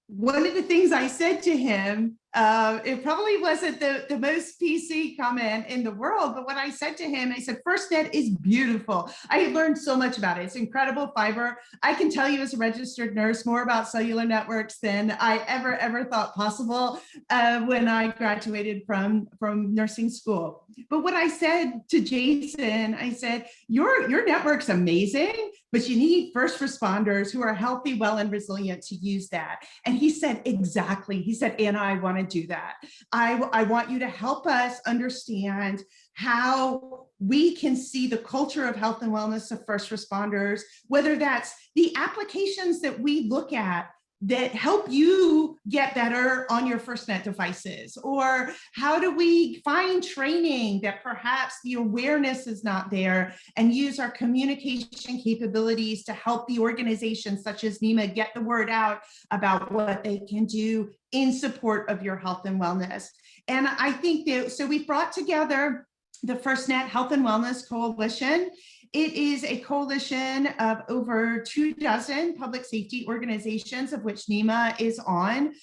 one of the things I said to him, it probably wasn't the most PC comment in the world, but what I said to him, I said, FirstNet is beautiful. I learned so much about it. It's incredible fiber. I can tell you as a registered nurse more about cellular networks than I ever thought possible when I graduated from nursing school. But what I said to Jason, I said, your network's amazing, but you need first responders who are healthy, well, and resilient to use that. And he said, exactly. He said, Anna, I want to do that. I want you to help us understand how we can see the culture of health and wellness of first responders, whether that's the applications that we look at that help you get better on your FirstNet devices, or how do we find training that perhaps the awareness is not there, and use our communication capabilities to help the organizations such as NEMA get the word out about what they can do in support of your health and wellness. And I think that, so we brought together the FirstNet Health and Wellness Coalition. It is a coalition of over 24 public safety organizations, of which NEMA is on.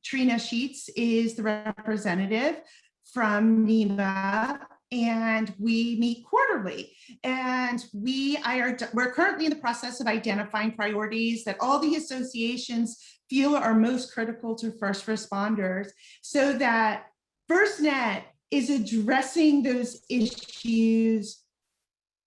Trina Sheets is the representative from NEMA, and we meet quarterly. And we're currently in the process of identifying priorities that all the associations feel are most critical to first responders, so that FirstNet is addressing those issues.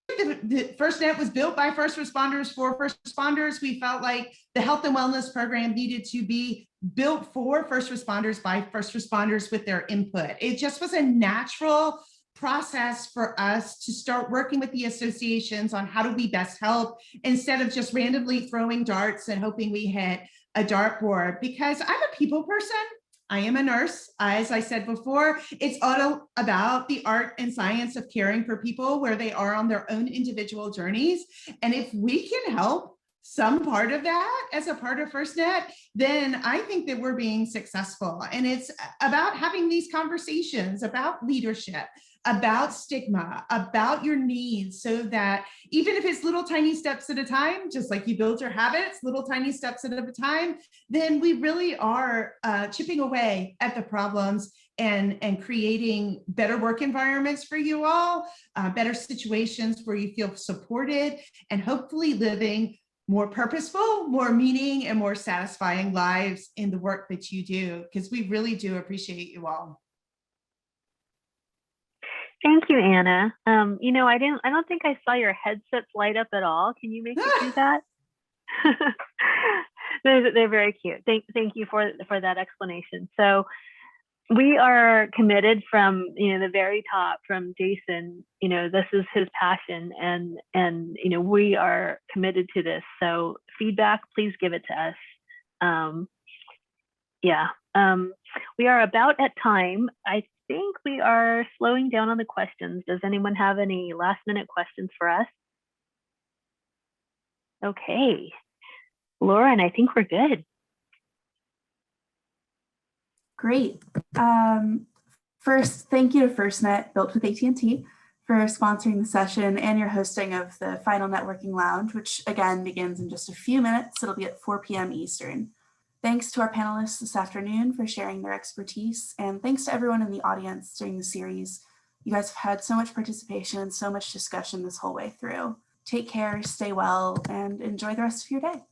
The FirstNet was built by first responders for first responders. We felt like the health and wellness program needed to be built for first responders by first responders with their input. It just was a natural process for us to start working with the associations on how do we best help, instead of just randomly throwing darts and hoping we hit a dartboard. Because I'm a people person. I am a nurse. As I said before, it's all about the art and science of caring for people where they are on their own individual journeys. And if we can help some part of that as a part of FirstNet, then I think that we're being successful. And it's about having these conversations about leadership, about stigma, about your needs, so that even if it's little tiny steps at a time, just like you build your habits, little tiny steps at a time, then we really are chipping away at the problems and creating better work environments for you all, better situations where you feel supported, and hopefully living more purposeful, more meaning, and more satisfying lives in the work that you do, because we really do appreciate you all. Thank you, Anna. You know, I don't think I saw your headsets light up at all. Can you make it do that? They're very cute. Thank you for that explanation. So we are committed from, the very top, from Jason. This is his passion, and we are committed to this. So feedback, please give it to us. We are about at time. I think we are slowing down on the questions. Does anyone have any last minute questions for us? Okay, Lauren, I think we're good. Great. First, thank you to FirstNet, built with AT&T, for sponsoring the session and your hosting of the final networking lounge, which again begins in just a few minutes. It'll be at 4 p.m. Eastern. Thanks to our panelists this afternoon for sharing their expertise, and thanks to everyone in the audience during the series. You guys have had so much participation and so much discussion this whole way through. Take care, stay well, and enjoy the rest of your day.